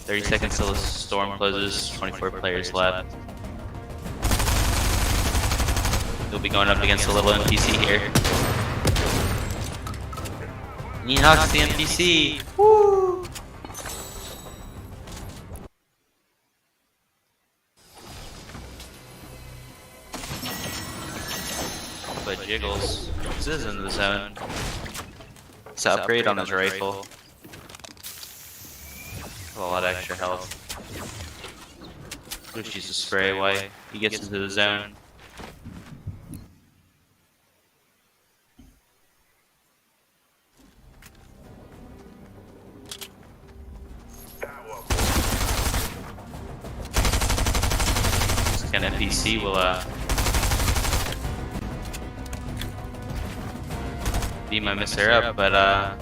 30 seconds till the storm closes, 24 players left. You'll be going up against a little NPC here. He knocks the NPC! Woo! But Jiggles is in the zone. It's an upgrade on his rifle. A lot of extra health. Just use a spray away. He gets into the zone. An NPC will beat my mister up, but I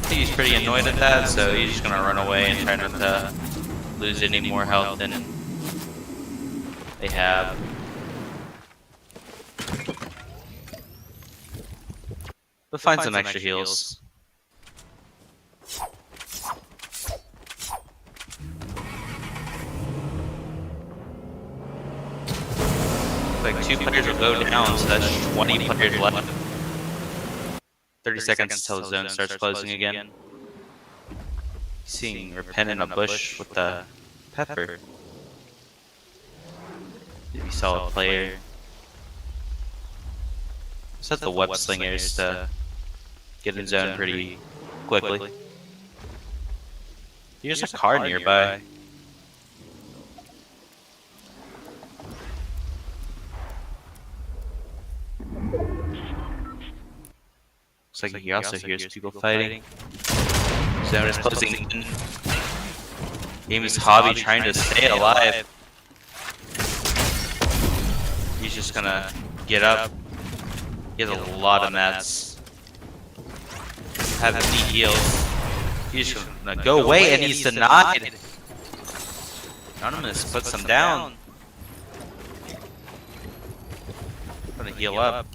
think he's pretty annoyed at that, so he's just gonna run away and try not to lose any more health than they have. We'll find some extra heals. Like 2 players will go down, so that's 20 players left. 30 seconds until the zone starts closing again. Seeing Repent in a bush with the pepper. If you saw a player. Set the web slingers to get in zone pretty quickly. There's a car nearby. Looks like he also hears people fighting. Zone is closing in. Game is hobby trying to stay alive. He's just gonna get up. He has a lot of mats. Have any heals. He's just gonna go away and he's denied. Anonymous puts him down. Gonna heal up.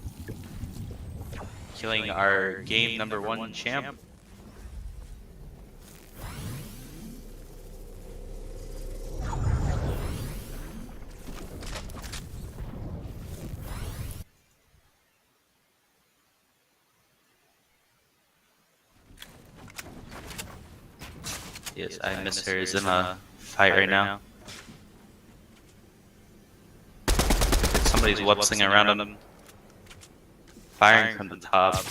Killing our game number 1 champ. Yes, I miss her. Is in a fight right now. Somebody's web slinging around him. Firing from the top.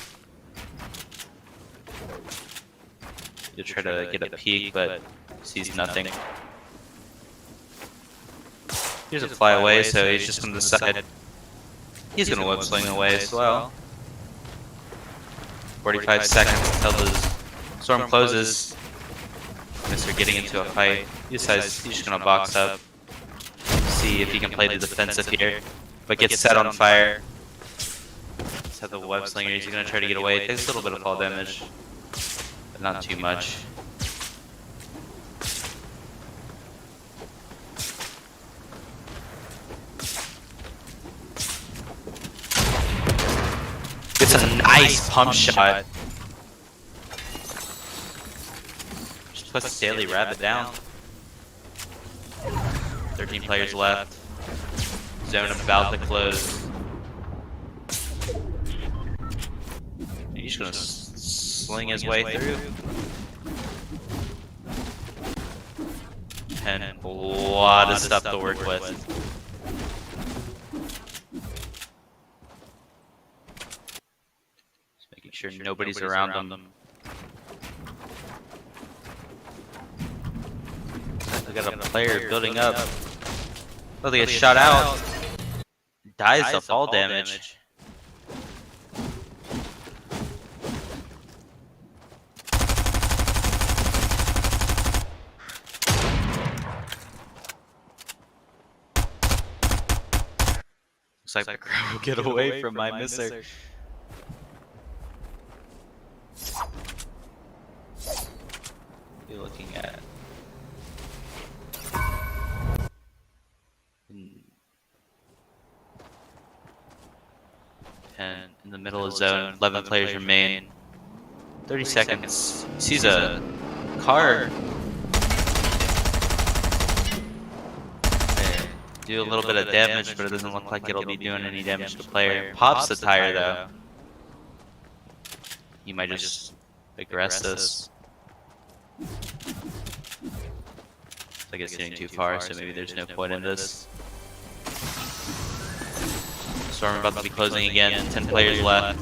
You'll try to get a peek, but sees nothing. Here's a fly away, so he's just gonna decide he's gonna web sling away as well. 45 seconds until the storm closes. Mr. getting into a fight. He decides he's just gonna box up, see if he can play the defensive here, but gets set on fire. Have the web slinger, he's gonna try to get away. It takes a little bit of fall damage, but not too much. It's a nice pump shot. Just puts Daily Rabbit down. 13 players left. Zone about to close. He's gonna sling his way through. And a lot of stuff to work with. Just making sure nobody's around them. We got a player building up. Oh, they get shot out. Dies of fall damage. Looks like the crowd will get away from my misser. you're looking at. And in the middle of zone, 11 players remain. 30 seconds. Sees a car. Do a little bit of damage, but it doesn't look like it'll be doing any damage to the player. Pops the tire though. You might just aggress this. It's like it's getting too far, so maybe there's no point in this. Storm about to be closing again. 10 players left.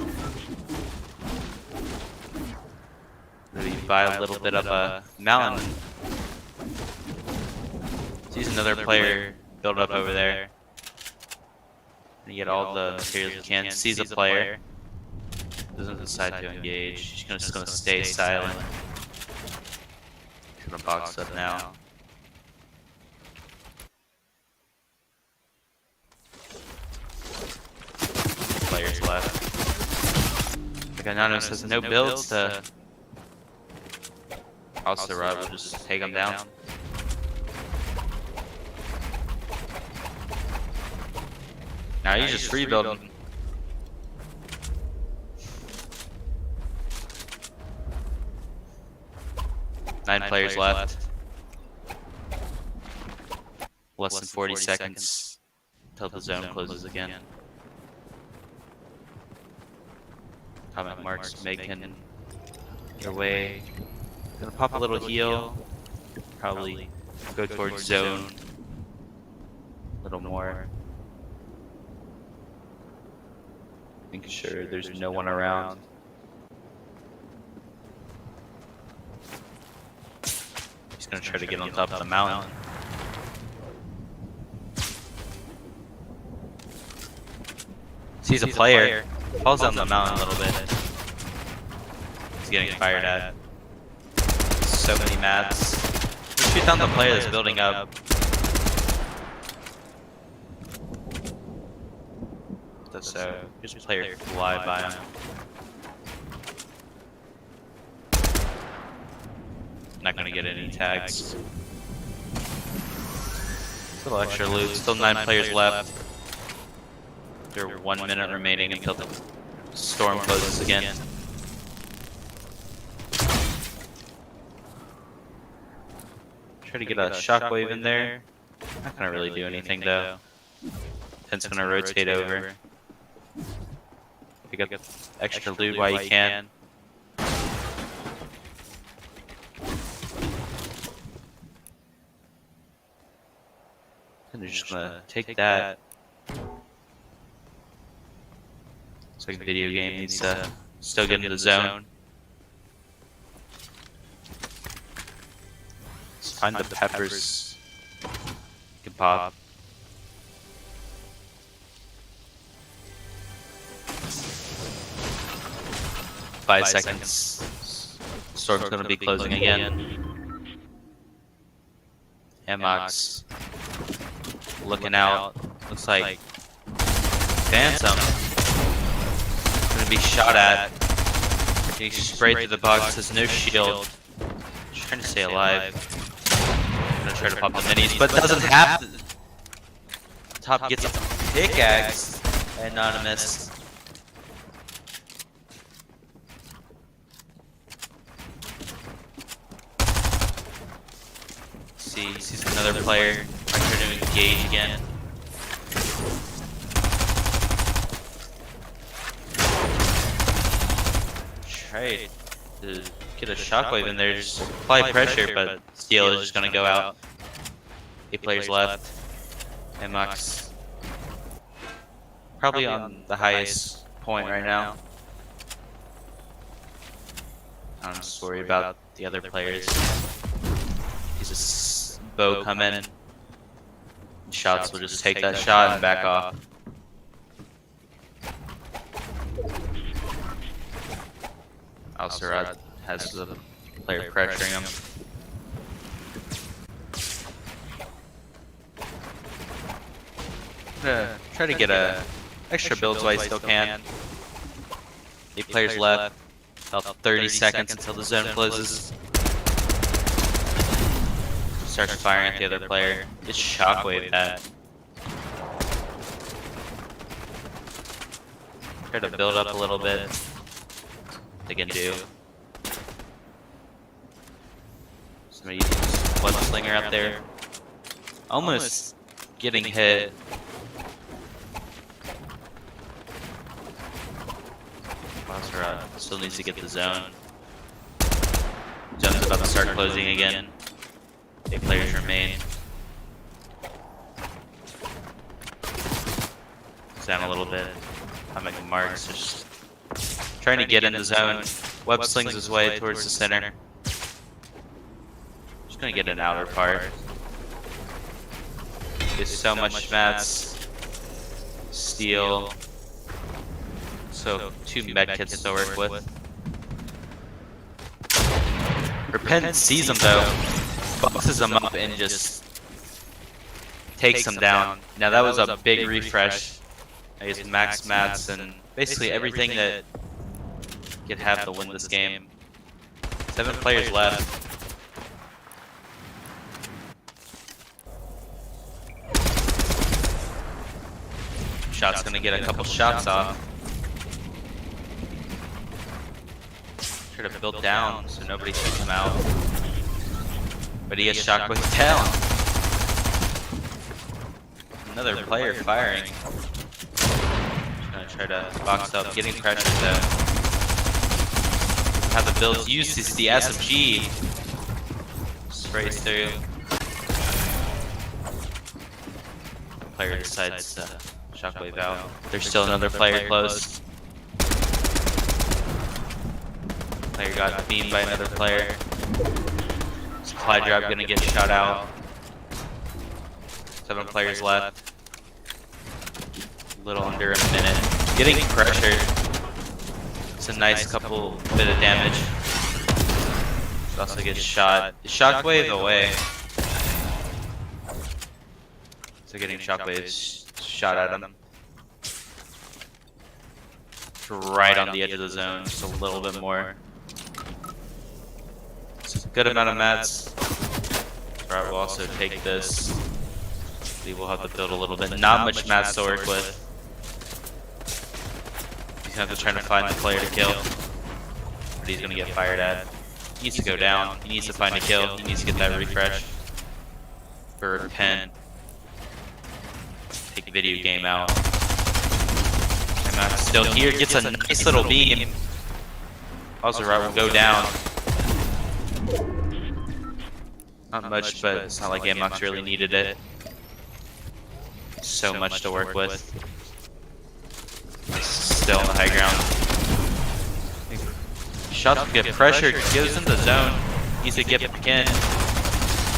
Maybe buy a little bit of a mountain. Sees another player build up over there. And you get all the materials you can. Sees a player. Doesn't decide to engage. She's just gonna stay silent. She's gonna box up now. Players left. Like Anonymous has no builds to. Also, Rob will just take them down. Now he's just rebuilding. Nine players left. Less than 40 seconds until the zone closes again. Comment marks making your way. Gonna pop a little heal. Probably go towards zone a little more. Making sure there's no one around. He's gonna try to get on top of the mountain. Sees a player, falls down the mountain a little bit. He's getting fired at. So many mats. Shoot down the player that's building up. So just player fly by him. Not gonna get any tags. Little extra loot. Still 9 players left. There are 1 minute remaining until the storm closes again. Try to get a shockwave in there. Not gonna really do anything though. Tent's gonna rotate over. Pick up extra loot while you can. And they're just gonna take that. Looks like the video game needs to still get into the zone. Let's find the peppers. You can pop. Five seconds. Storm's gonna be closing again. Amox looking out. Looks like Phantom gonna be shot at. He sprayed through the box. Has no shield. Just trying to stay alive. Gonna try to pop the minis, but doesn't have. Top gets a pickaxe. Anonymous. Sees another player. Trying to engage again. Try to get a shockwave in there. Just apply pressure, but Steel is just gonna go out. 8 players left. Amox probably on the highest point right now. I'm just worried about the other players. He's just bow come in. Shots will just take that shot and back off. Alcerat has the player pressuring him. Try to get a extra builds while he still can. 8 players left. About 30 seconds until the zone closes. starts firing at the other player. It's shockwave that. Try to build up a little bit. They can do. Somebody using web slinger out there. Almost getting hit. Still needs to get the zone. Zone's about to start closing again. 8 players remain. Down a little bit. I'm making marks. Just trying to get in the zone. Web slings his way towards the center. Just gonna get an outer part. There's so much mats. Steel. So 2 medkits to work with. Repent sees him though, boxes him up and just takes him down. Now that was a big refresh. I guess max mats and basically everything that could have to win this game. 7 players left. Shot's gonna get a couple shots off. Try to build down so nobody shoots him out. But he gets shockwave down. Another player firing. Gonna try to box up, getting pressure though. How the build's used is the SMG. Sprays through. Player decides to shockwave out. There's still another player close. Player got beamed by another player. Supply drop gonna get shot out. 7 players left. A little under a minute. Getting pressured. It's a nice couple bit of damage. Also gets shot. Shockwave away. So getting shockwaves shot at him. Right on the edge of the zone, just a little bit more. It's a good amount of mats. Alright, we'll also take this. We will have to build a little bit. Not much mats to work with. He's gonna have to try to find the player to kill. But he's gonna get fired at. He needs to go down. He needs to find a kill. He needs to get that refresh. For pen. Take the video game out. And still here, gets a nice little beam. Also, right, will go down. Not much, but it's not like Amox really needed it. So much to work with. Still on the high ground. Shots get pressured, goes in the zone. Needs to get back in.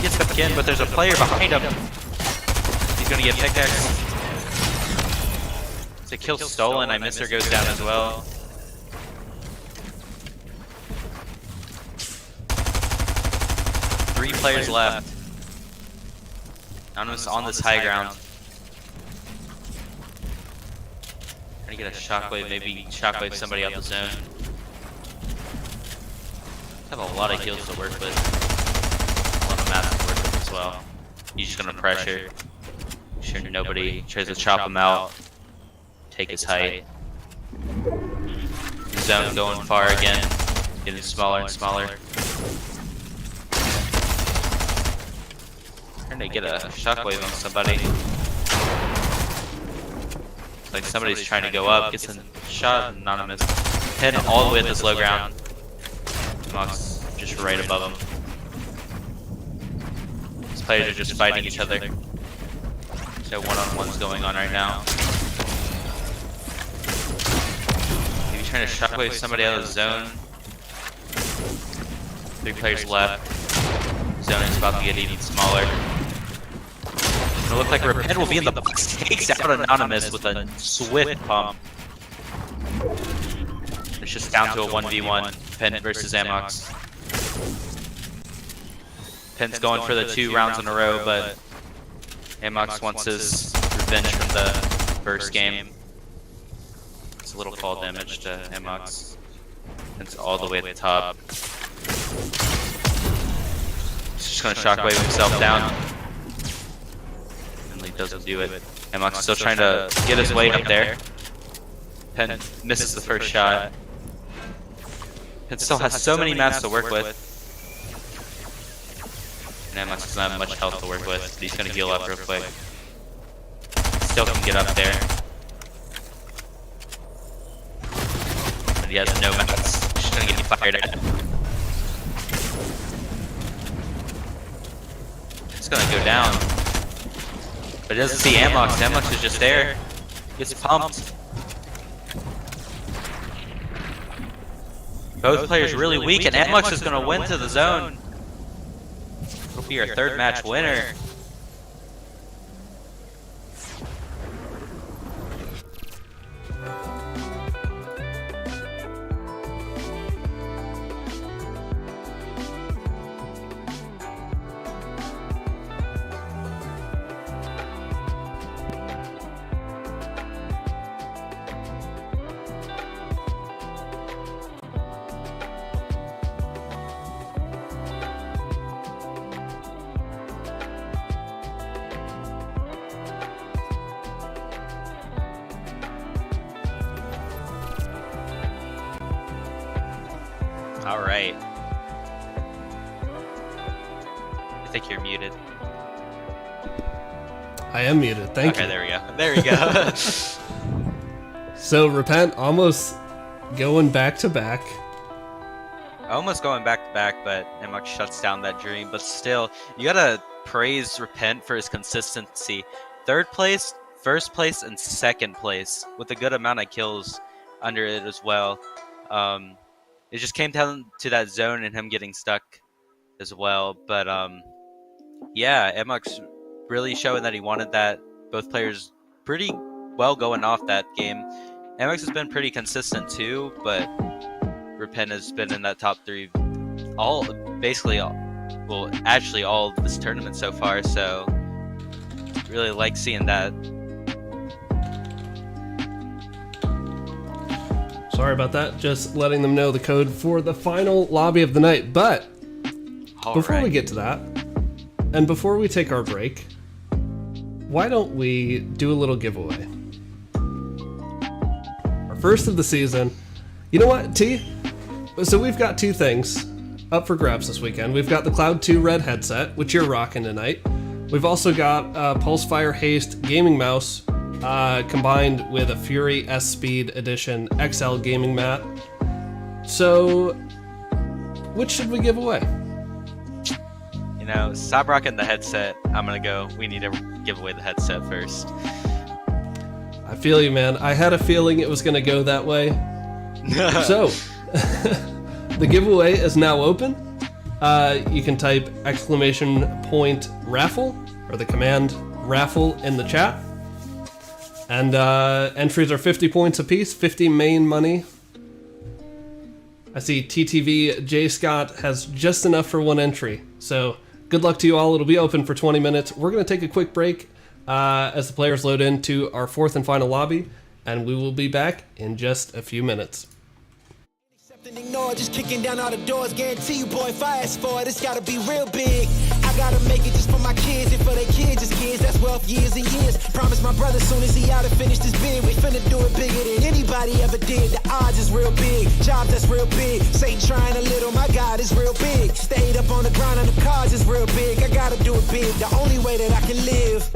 Gets back in, but there's a player behind him. He's gonna get pickaxe. It's a kill stolen. I miss her goes down as well. Three players left. Anonymous on this high ground. Trying to get a shockwave, maybe shockwave somebody out the zone. Have a lot of heals to work with. A lot of mats to work with as well. He's just gonna pressure. Make sure nobody tries to chop him out. Take his height. Zone going far again. Getting smaller and smaller. Trying to get a shockwave on somebody. It's like somebody's trying to go up, gets a shot, anonymous. Heading all the way at this low ground. Mox just right above him. These players are just fighting each other. So one-on-one's going on right now. Maybe trying to shockwave somebody out of the zone. 3 players left. Zone is about to get even smaller. It'll look like Repent will be in the box. Takes out Anonymous with a swift pump. It's just down to a 1v1. Pen versus Amox. Pen's going for the 2 rounds in a row, but Amox wants his revenge from the first game. It's a little fall damage to Amox. Pen's all the way at the top. just gonna shockwave himself down. And he doesn't do it. Emox still trying to get his way up there. Pen misses the first shot. Pen still has so many maps to work with. And Emox doesn't have much health to work with, but he's gonna heal up real quick. Still can get up there. But he has no maps. Just gonna get fired at. It's gonna go down. But he doesn't see Emox. Emox is just there. Gets pumped. Both players really weak, and Emox is gonna win to the zone. It'll be your third match winner. All right. I think you're muted. I am muted. Thank you. Okay, there we go. There we go. So Repent almost going back to back. Almost going back to back, but Emox shuts down that dream. But still, you gotta praise Repent for his consistency. Third place, first place, and second place with a good amount of kills under it as well. It just came down to that zone and him getting stuck as well. But yeah, Emox really showing that he wanted that. Both players pretty well going off that game. Emox has been pretty consistent too, but Repent has been in that top 3 actually all of this tournament so far, so really like seeing that. Sorry about that. Just letting them know the code for the final lobby of the night. But before we get to that, and before we take our break, why don't we do a little giveaway? Our first of the season. You know what, T? So we've got 2 things up for grabs this weekend. We've got the Cloud 2 Red headset, which you're rocking tonight. We've also got Pulsefire Haste gaming mouse, combined with a Fury S Speed Edition XL gaming mat. So, which should we give away? You know, stop rocking the headset. I'm gonna go. We need to give away the headset first. I feel you, man. I had a feeling it was gonna go that way. So, the giveaway is now open. You can type !raffle or the command raffle in the chat. And entries are 50 points apiece, 50 main money. I see TTV J Scott has just enough for 1 entry. So good luck to you all. It'll be open for 20 minutes. We're going to take a quick break as the players load into our 4th and final lobby, and we will be back in just a few minutes. Ignore, just kicking down all the doors, guarantee you, boy, if I ask for it, it's gotta be real big. I gotta make it just for my kids and for their kids' kids. That's wealth years and years. Promise my brother soon as he out and finish this bid, we finna do it bigger than anybody ever did. The odds is real big, jobs that's real big. Satan trying a little, my God is real big. Stayed up on the grind on the cards is real big. I gotta do it big, the only way that I can live.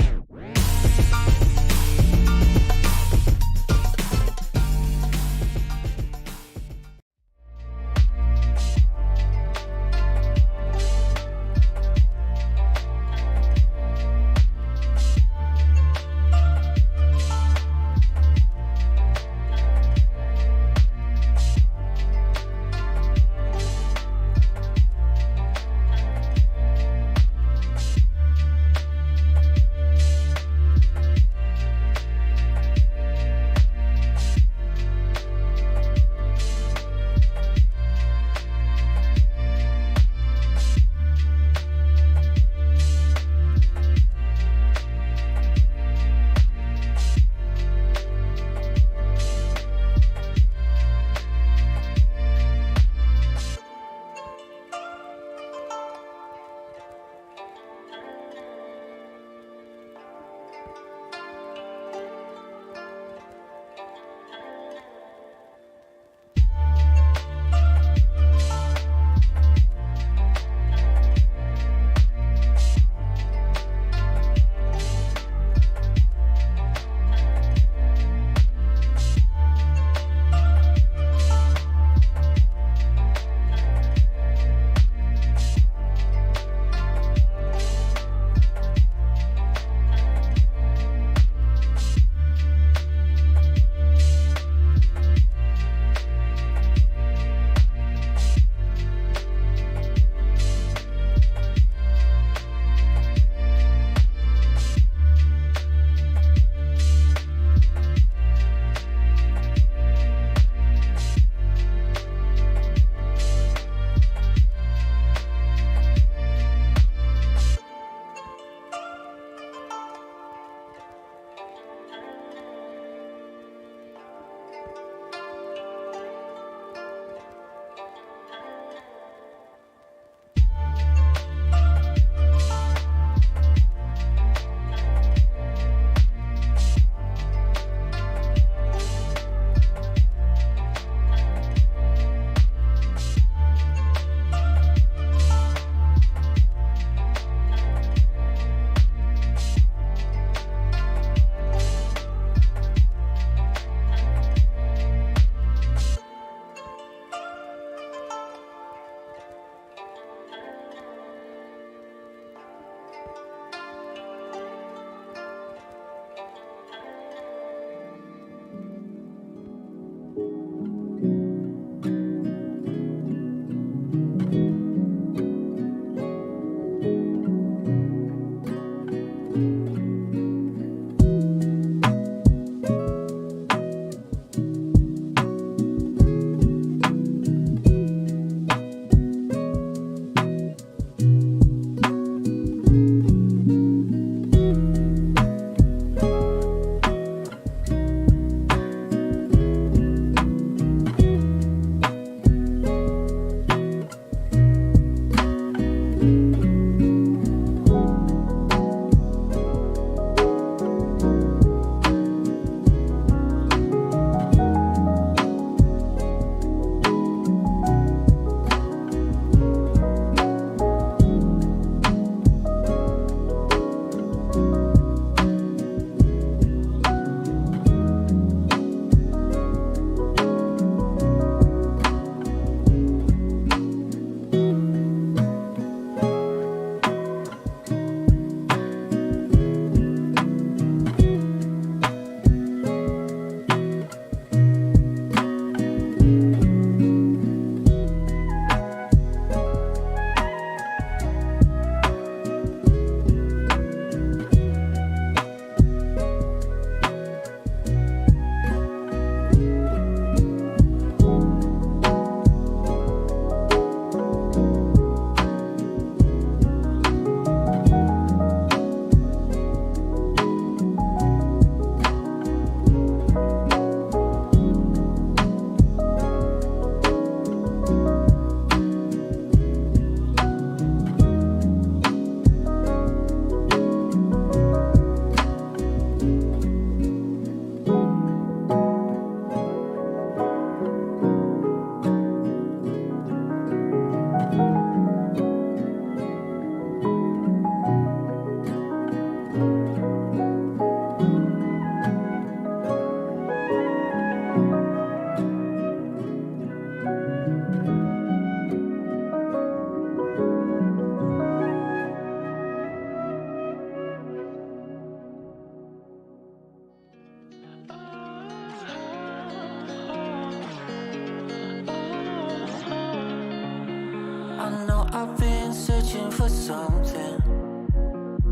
I've been searching for something.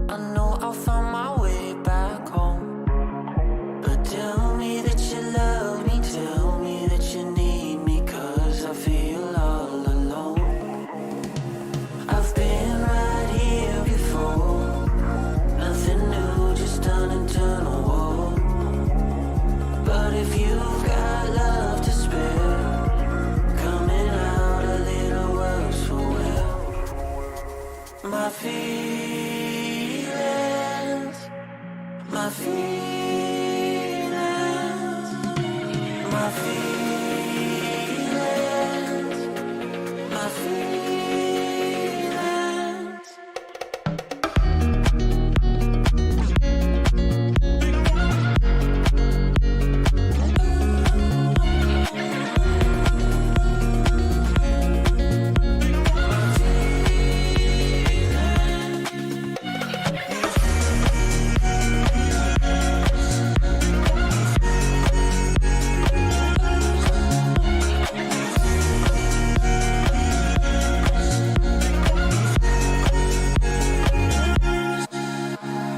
I know I'll find my way back home. But tell me that you love me, tell me that you need me, 'cause I feel all alone. I've been right here before, nothing new, just an internal war. But if you've got love to spare, coming out a little worse for wear. My feelings, my feelings, my feelings, my feelings.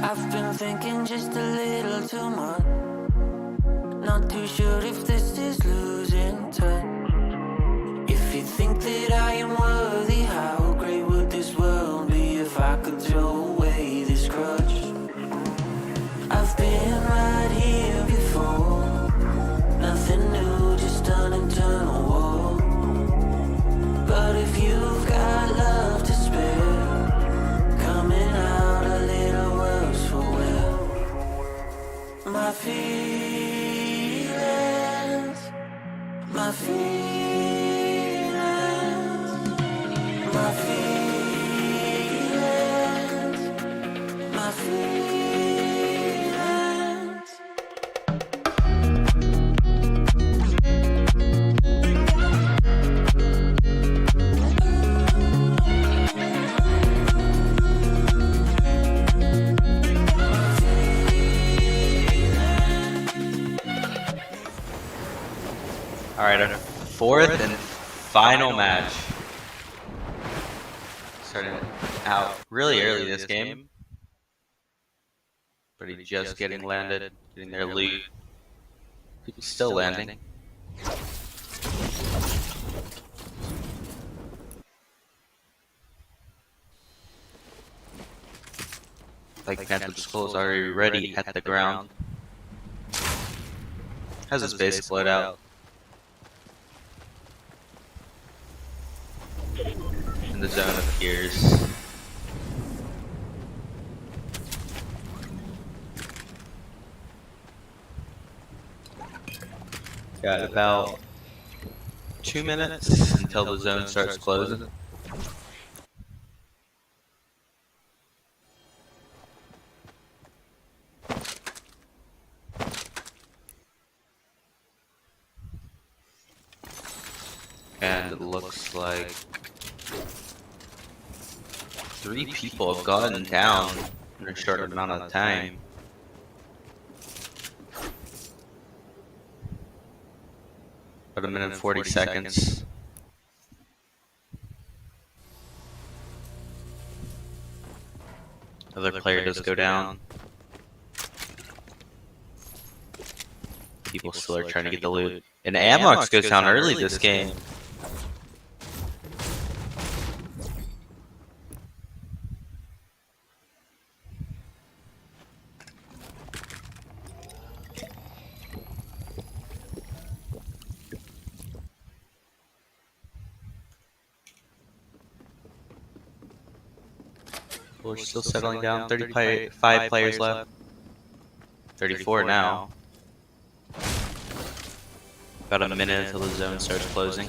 I've been thinking just a little too much. Not too sure if this is losing touch. If you think that I am worthy, how great would this world be if I could throw away this crutch? I've been right here before, nothing new, just an internal war. But if you've got love to spare, coming out a little worse for wear. My feelings, my feelings, my feelings, my feelings. Alright, our fourth and final match. Starting out really early this game. But he's just getting landed, getting their loot. People still landing. Like Phantom Skull is already ready at the ground. Has his base split out. And the zone appears. Got about 2 minutes until the zone starts closing. And it looks like 3 people have gotten down in a short amount of time. About 1 minute and 40 seconds. Another player does go down. People still are trying to get the loot. And Amox goes down early this game. We're still settling down. 35 players left. 34 now. About a minute until the zone starts closing.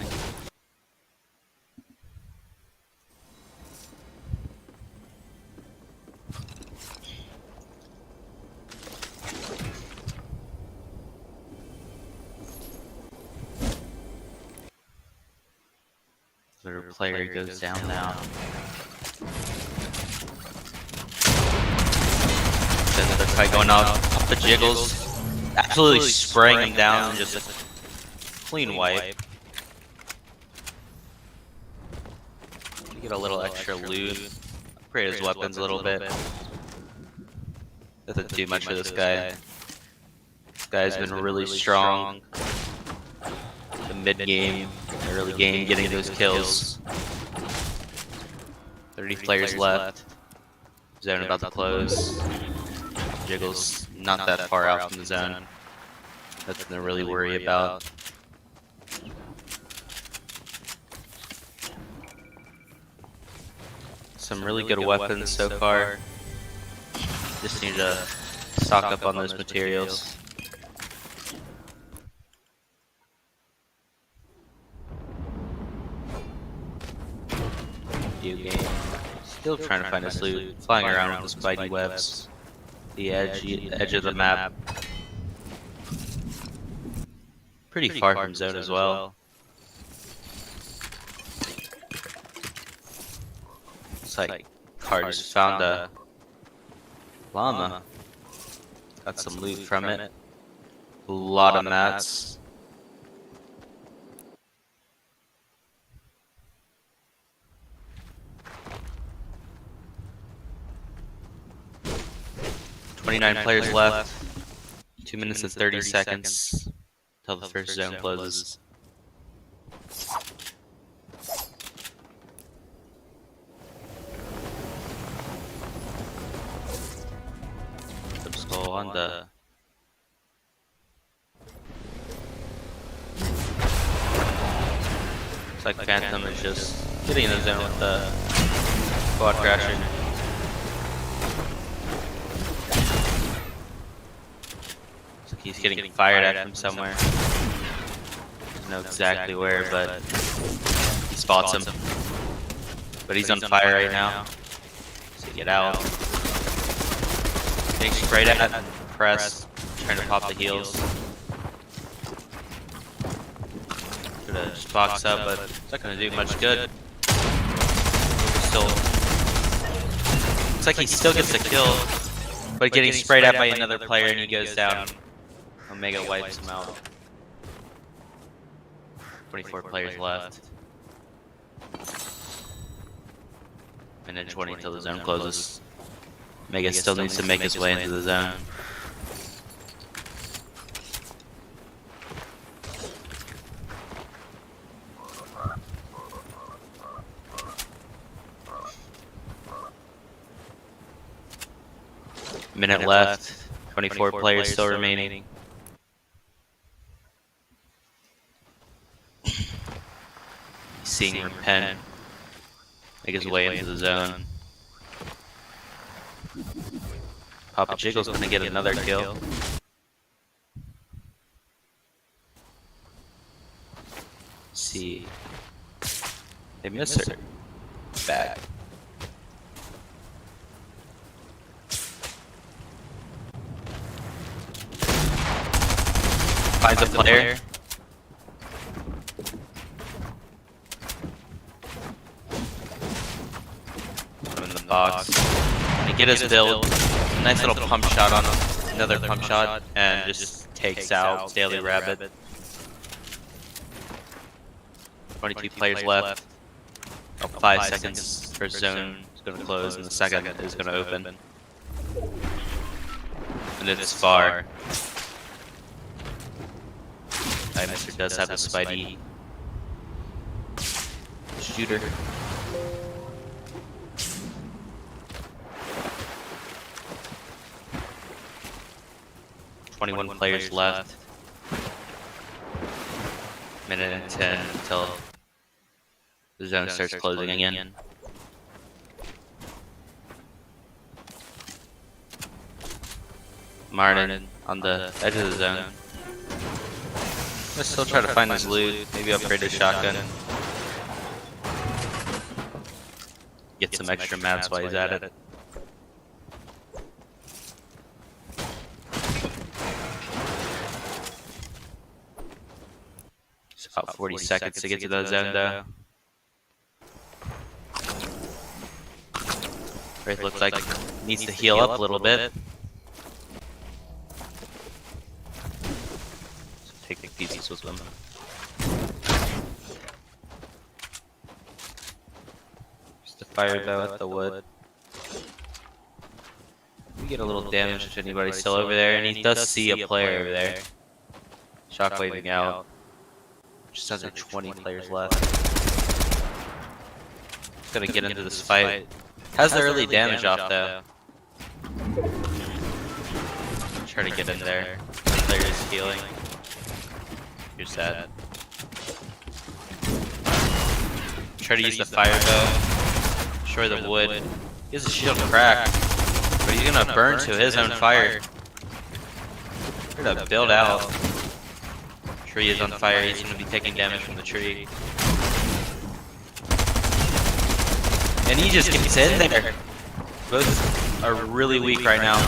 Another player goes down now. Another fight going up the jiggles. Absolutely spraying him down and just a clean wipe. to get a little extra loot. Upgrade his weapons a little bit. Nothing too much for this guy. This guy's been really strong. The mid game, early game, getting those kills. 30 players left. Zone about to close. Jiggle's not that far out from the zone. Nothing to really worry about. Some really good weapons so far. Just need to stock up on those materials. Video game. Still trying to find his loot. Flying around with the spidey webs. The edge of the map. Pretty far from zone as well. Looks like Car just found a llama. Got some loot from it. A lot of mats. $29 players left. 2 minutes and 30 seconds till the first zone closes. Let's go on the. Looks like Phantom is just getting in the zone with the quad crasher. He's getting fired at from somewhere. Don't know exactly where, but he spots him. But he's on fire right now. So get out. Getting sprayed at, press, trying to pop the heals. Should've just boxed up, but it's not gonna do much good. Still, looks like he still gets the kill, but getting sprayed at by another player and he goes down. Omega wipes him out. 24 players left. Minute 20 until the zone closes. Omega still needs to make his way into the zone. Minute left. 24 players still remaining. Seeing Repent make his way into the zone. Papa Jiggle's gonna get another kill. Let's see. They miss her. Back. Finds a player. Box. And get his build. Nice little pump shot on him. Another pump shot. And just takes out Daily Rabbit. 22 players left. Oh, 5 seconds. First zone is going to close and the second is going to open. And it's far. Mister does have a Spidey shooter. $21 players left. Minute and 10 until the zone starts closing again. Martin on the edge of the zone. Let's still try to find his loot. Maybe upgrade his shotgun. Get some extra mats while he's at it. It's about 40 seconds to get to the zone though. Wraith looks like needs to heal up a little bit. So take the pieces with them. fire bow at the wood. We get a little damage if anybody's still over there, and he does see a player over there. Shockwaving out. Just under 20 players left. Gotta get into this fight. Has the early damage off though. Try to get in there. Player is healing. Here's that. Try to use the fire bow. Destroy the wood. He has a shield crack, but he's gonna burn to his own fire. We're gonna build out. Tree is on fire. He's gonna be taking damage from the tree. And he just gets in there. Both are really weak right now.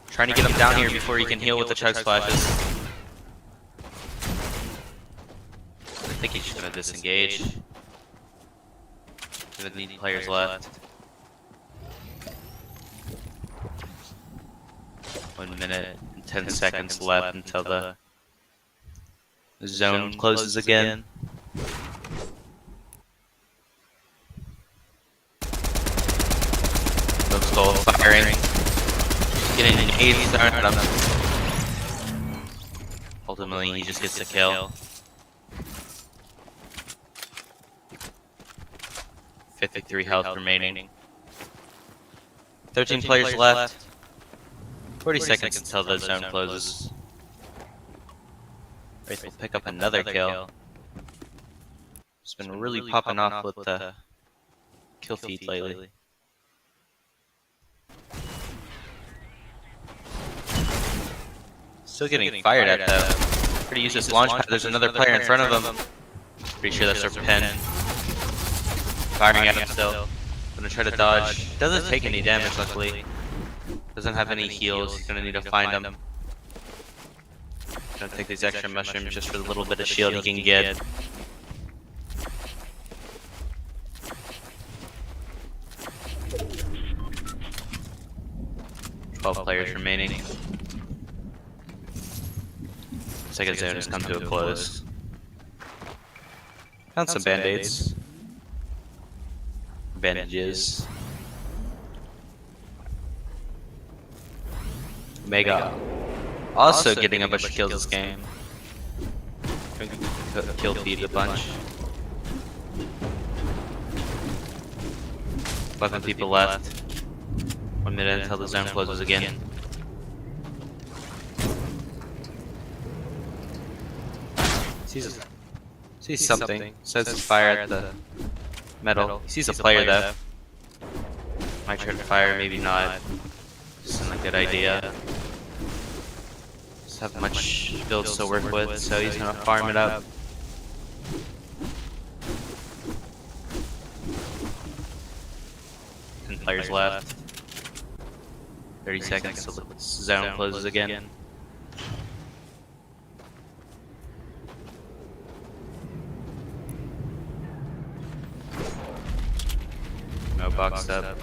Trying to get him down here before he can heal with the chug splashes. I think he's just gonna disengage. Doesn't need players left. 1 minute and 10 seconds left until the zone closes again. Looks still firing. Getting an 8 star at him. Ultimately, he just gets the kill. 53 health remaining. 13 players left. 40 seconds until the zone closes. Wraith will pick up another kill. It's been really popping off with the kill feed lately. Still getting fired at though. Pretty use this launch pad. There's another player in front of him. Pretty sure that's our pin. Firing at him still. Gonna try to dodge. Doesn't take any damage luckily. Doesn't have any heals. He's gonna need to find him. Gonna take these extra mushrooms just for the little bit of shield he can get. Players remaining. Second zone has come to a close. Found some band-aids. Bandages. Mega. Also getting a bunch of kills this game. Kill feed a bunch. 11 people left. 1 minute until the zone closes again. Sees something. Says to fire at the metal. He sees a player though. Might try to fire, maybe not. This isn't a good idea. Doesn't have much builds to work with, so he's gonna farm it up. Ten players left. 30 seconds till the zone closes again. No boxed up.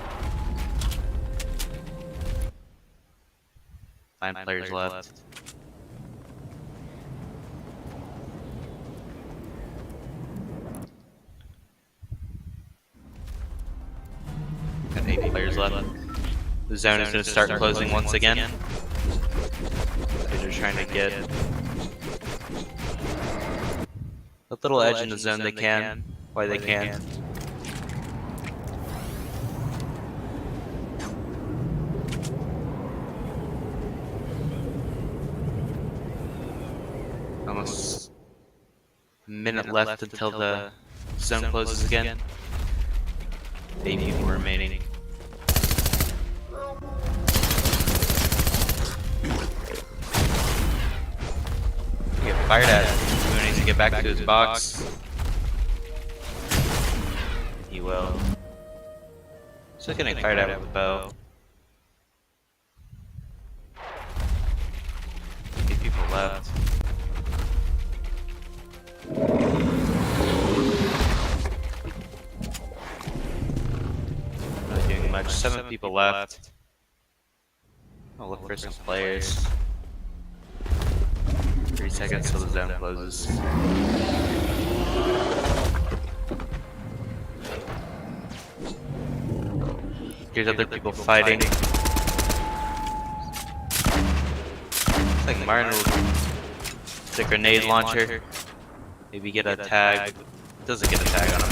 9 players left. Got 8 players left. The zone is going to start closing once again. They're trying to get a little edge in the zone they can, while they can. Almost a minute left until the zone closes again. 8 people remaining. Get fired at. He needs to get back to his box. He will. Still getting fired at with a bow. 8 people left. Not doing much. 7 people left. I'll look for some players. 3 seconds till the zone closes. Here's other people fighting. Looks like Martin will get a grenade launcher. Maybe get a tag. Doesn't get a tag on him.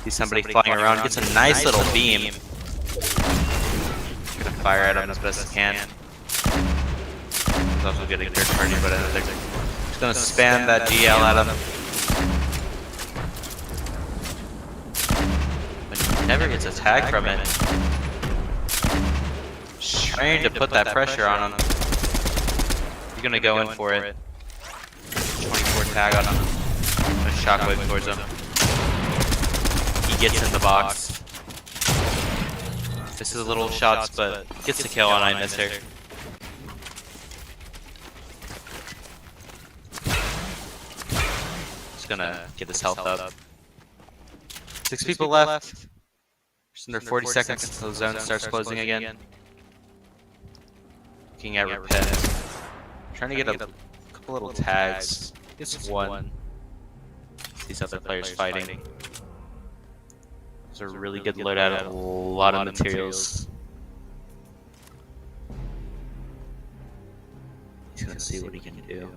See somebody flying around. Gets a nice little beam. Gonna fire at him as best as can. He's also getting a third party, but they're just gonna spam that GL at him. But he never gets a tag from it. Just trying to put that pressure on him. He's gonna go in for it. 24 tag on him. A shockwave towards him. He gets in the box. This is little shots, but gets the kill on I miss her. Just gonna get his health up. 6 people left. Just under 40 seconds until the zone starts closing again. Looking at repent. Trying to get a couple little tags. It's one. These other players fighting. It's a really good loadout of a lot of materials. He's gonna see what he can do.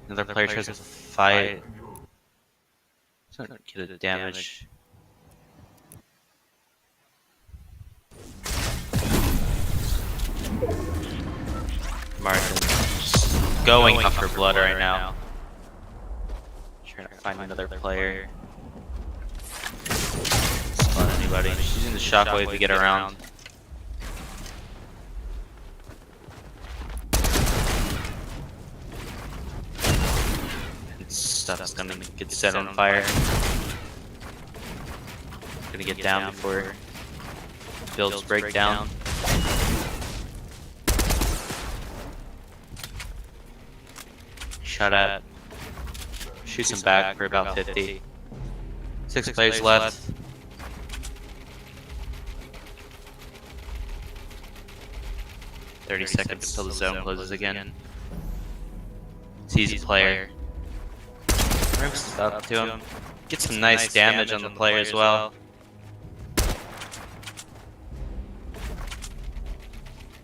Another player tries to fight. He's gonna get a damage. Martin just going up for blood right now. Trying to find another player. Spot anybody. She's using the shockwave to get around. Stuff's gonna get set on fire. Gonna get down before builds break down. Shot at. Shoots him back for about 50. 6 players left. $30 till the zone closes again. Sees a player. Rips up to him. Gets some nice damage on the player as well.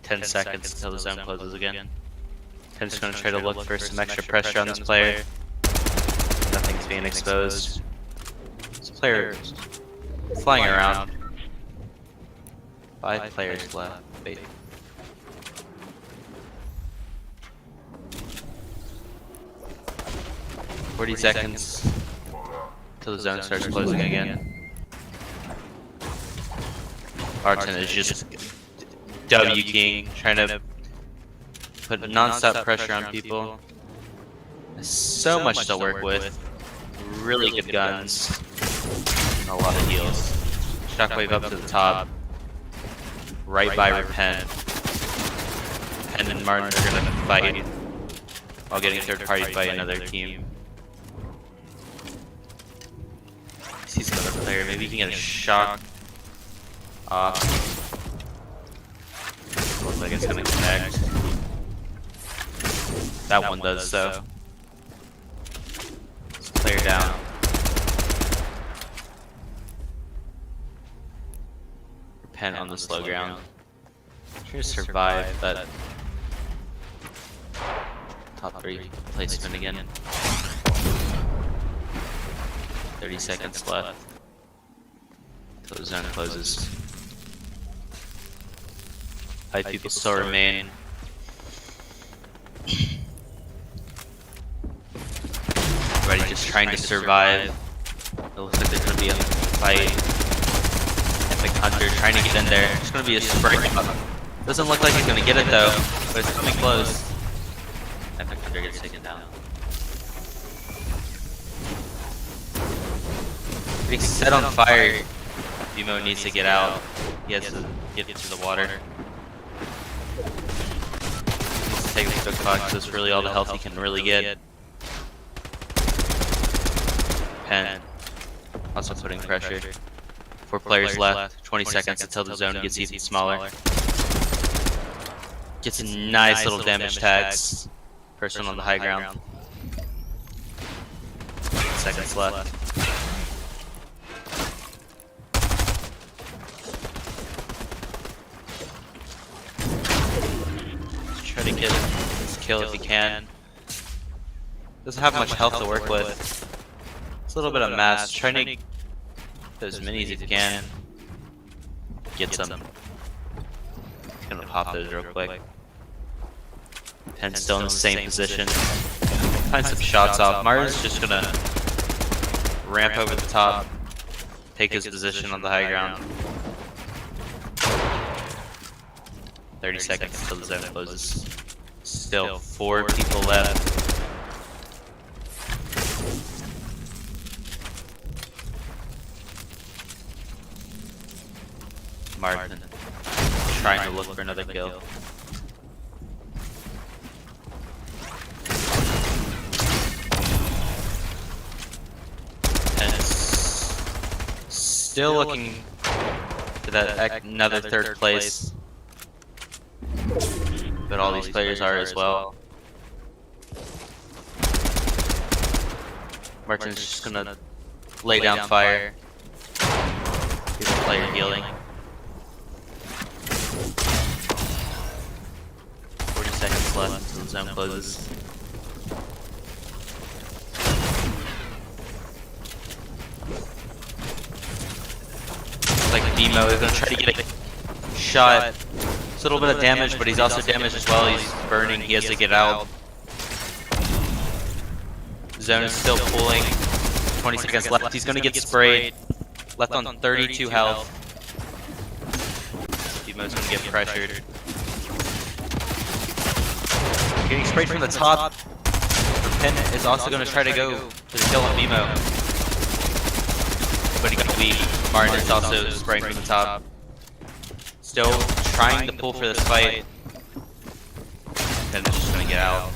10 seconds until the zone closes again. Ken's gonna try to look for some extra pressure on this player. Nothing's being exposed. This player is flying around. 5 players left. Wait. $40 seconds till the zone starts closing again. Barton is just W keying, trying to put non-stop pressure on people. So much to work with. Really good guns. And a lot of heals. Shockwave up to the top. Right by Repent. Repent and Martin are gonna fight while getting third party by another team. Sees another player. Maybe he can get a shock off. Looks like it's gonna connect. That one does so. Player down. Repent on the slow ground. Trying to survive that top 3 placement again. 30 seconds left until the zone closes. 5 people still remain. Everybody just trying to survive. It looks like there's gonna be a fight. Epic Hunter trying to get in there. It's gonna be a spring up. Doesn't look like he's gonna get it though, but it's coming close. Epic Hunter gets taken down. Getting set on fire. Demo needs to get out. He has to get into the water. Needs to take the cook box. That's really all the health he can really get. Pen. Also putting pressure. 4 players left. 20 seconds until the zone gets even smaller. Gets a nice little damage tags. Person on the high ground. 10 seconds left. get his kill if he can. Doesn't have much health to work with. It's a little bit of mess. Trying to get those minis if you can. Get some. Gonna pop those real quick. Pen's still in the same position. Find some shots off. Martin's just gonna ramp over the top. Take his position on the high ground. 30 seconds until the zone closes. Still 4 people left. Martin trying to look for another kill. And it's still looking for that another third place. But all these players are as well. Martin's just gonna lay down fire. Give the player healing. 40 seconds left until the zone closes. It's like Demo is gonna try to get a shot. It's a little bit of damage, but he's also damaged as well. He's burning, he has to get out. Zone is still pulling. 20 seconds left. He's gonna get sprayed. Left on 32 health. Demo's gonna get pressured. Getting sprayed from the top. Pen is also gonna try to go for the kill on Demo. But he got weak. Martin is also spraying from the top. Still trying to pull for this fight. Pen is just gonna get out.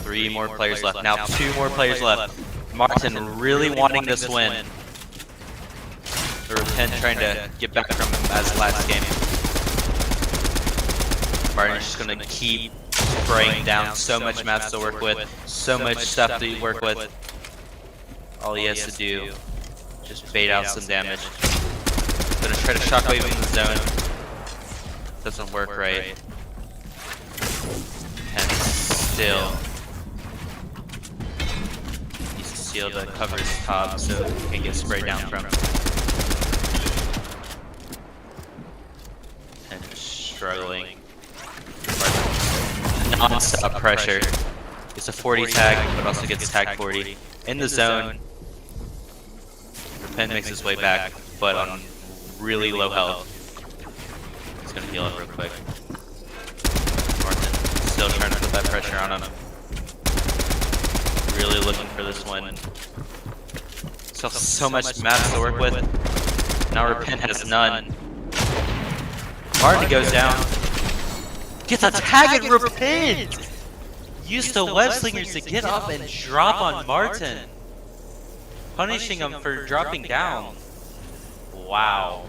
3 more players left. Now 2 more players left. Martin really wanting this win. Or Pen trying to get back from him as last game. Martin's just gonna keep spraying down. So much maps to work with. So much stuff to work with. All he has to do, just bait out some damage. Gonna try to shockwave him in the zone. Doesn't work right. Pen still. Shield that covers top so he can get sprayed down from. And struggling. Non-stop pressure. It's a 40 tag, but also gets tag 40. In the zone, Pen makes his way back, but on really low health. He's gonna heal up real quick. Martin still trying to put that pressure on him. Really looking for this one. Still so much maps to work with. Now Repent has none. Martin goes down. Gets a tag and Repent! Used the web slingers to get up and drop on Martin. Punishing him for dropping down. Wow.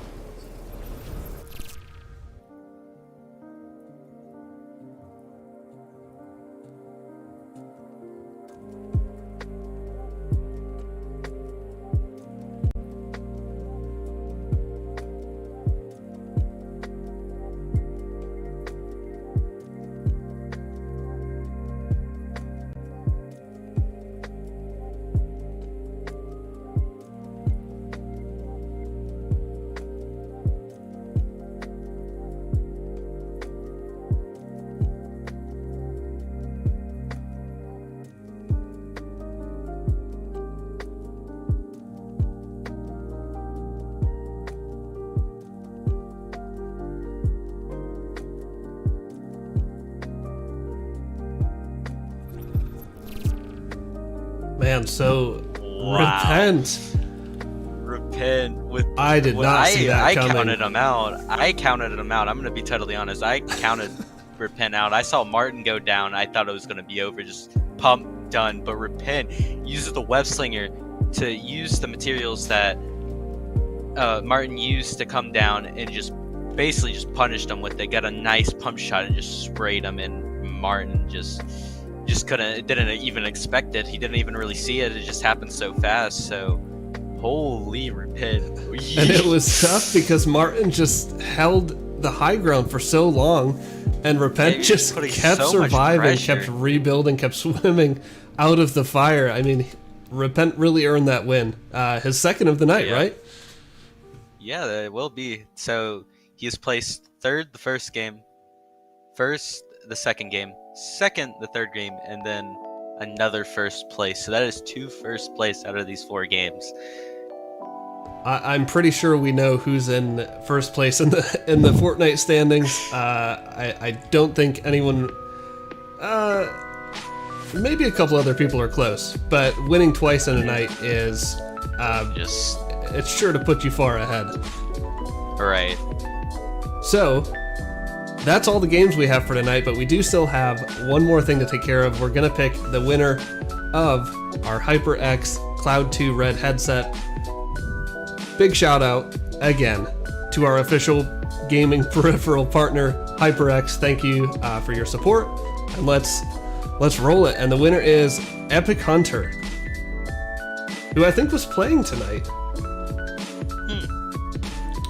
Man, so Repent with. I did not see that coming. I counted him out. I'm gonna be totally honest. I counted Repent out. I saw Martin go down. I thought it was gonna be over. Just pump, done. But Repent uses the web slinger to use the materials that Martin used to come down and just basically just punished him with. They got a nice pump shot and just sprayed him, and Martin just didn't even expect it. He didn't even really see it. It just happened so fast. So holy Repent. And it was tough because Martin just held the high ground for so long, and Repent Yeah, just putting kept so much surviving, pressure. kept rebuilding, kept swimming out of the fire. I mean, Repent really earned that win. His second of the night, Yeah. right? Yeah, it will be. So he's placed third the first game, first the second game, second the third game, and then another first place. So that is 2 first place out of these 4 games. I'm pretty sure we know who's in first place in the Fortnite standings. I don't think anyone. Maybe a couple other people are close, but winning twice in a night is Just it's sure to put you far ahead. right. So that's all the games we have for tonight, but we do still have one more thing to take care of. We're gonna pick the winner of our HyperX Cloud 2 Red headset. Big shout out again to our official gaming peripheral partner, HyperX. Thank you for your support, and let's roll it. And the winner is Epic Hunter, who I think was playing tonight.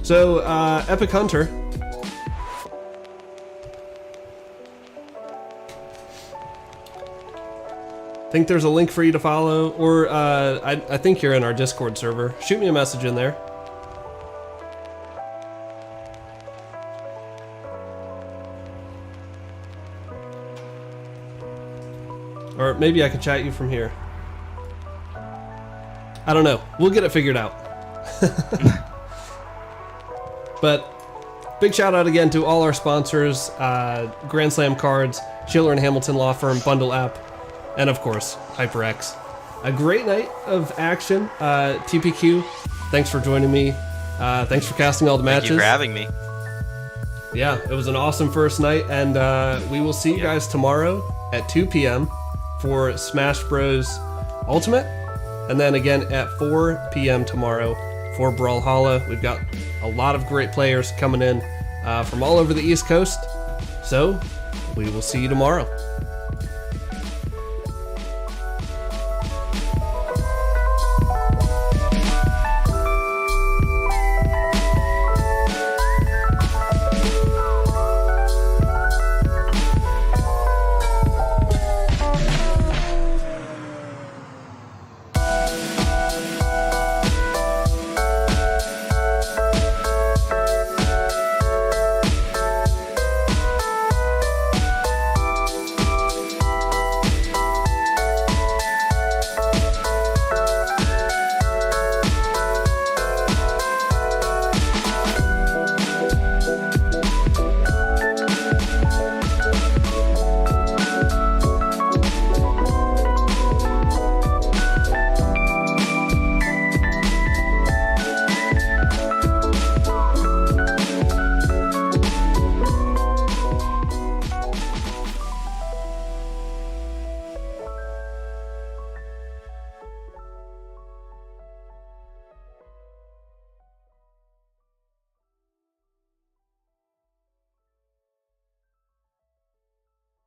So Epic Hunter, I think there's a link for you to follow, or I think you're in our Discord server. Shoot me a message in there. Or maybe I can chat you from here. I don't know. We'll get it figured out. But big shout out again to all our sponsors, Grand Slam Cards, Schiller and Hamilton Law Firm, Bundle App, and of course, HyperX. A great night of action. TPQ, thanks for joining me. Thanks for casting all the matches. Thank you for having me. Yeah, it was an awesome first night, and we will see you guys tomorrow at 2 p.m. for Smash Bros. Ultimate, and then again at 4 p.m. tomorrow for Brawlhalla. We've got a lot of great players coming in from all over the East Coast, so we will see you tomorrow.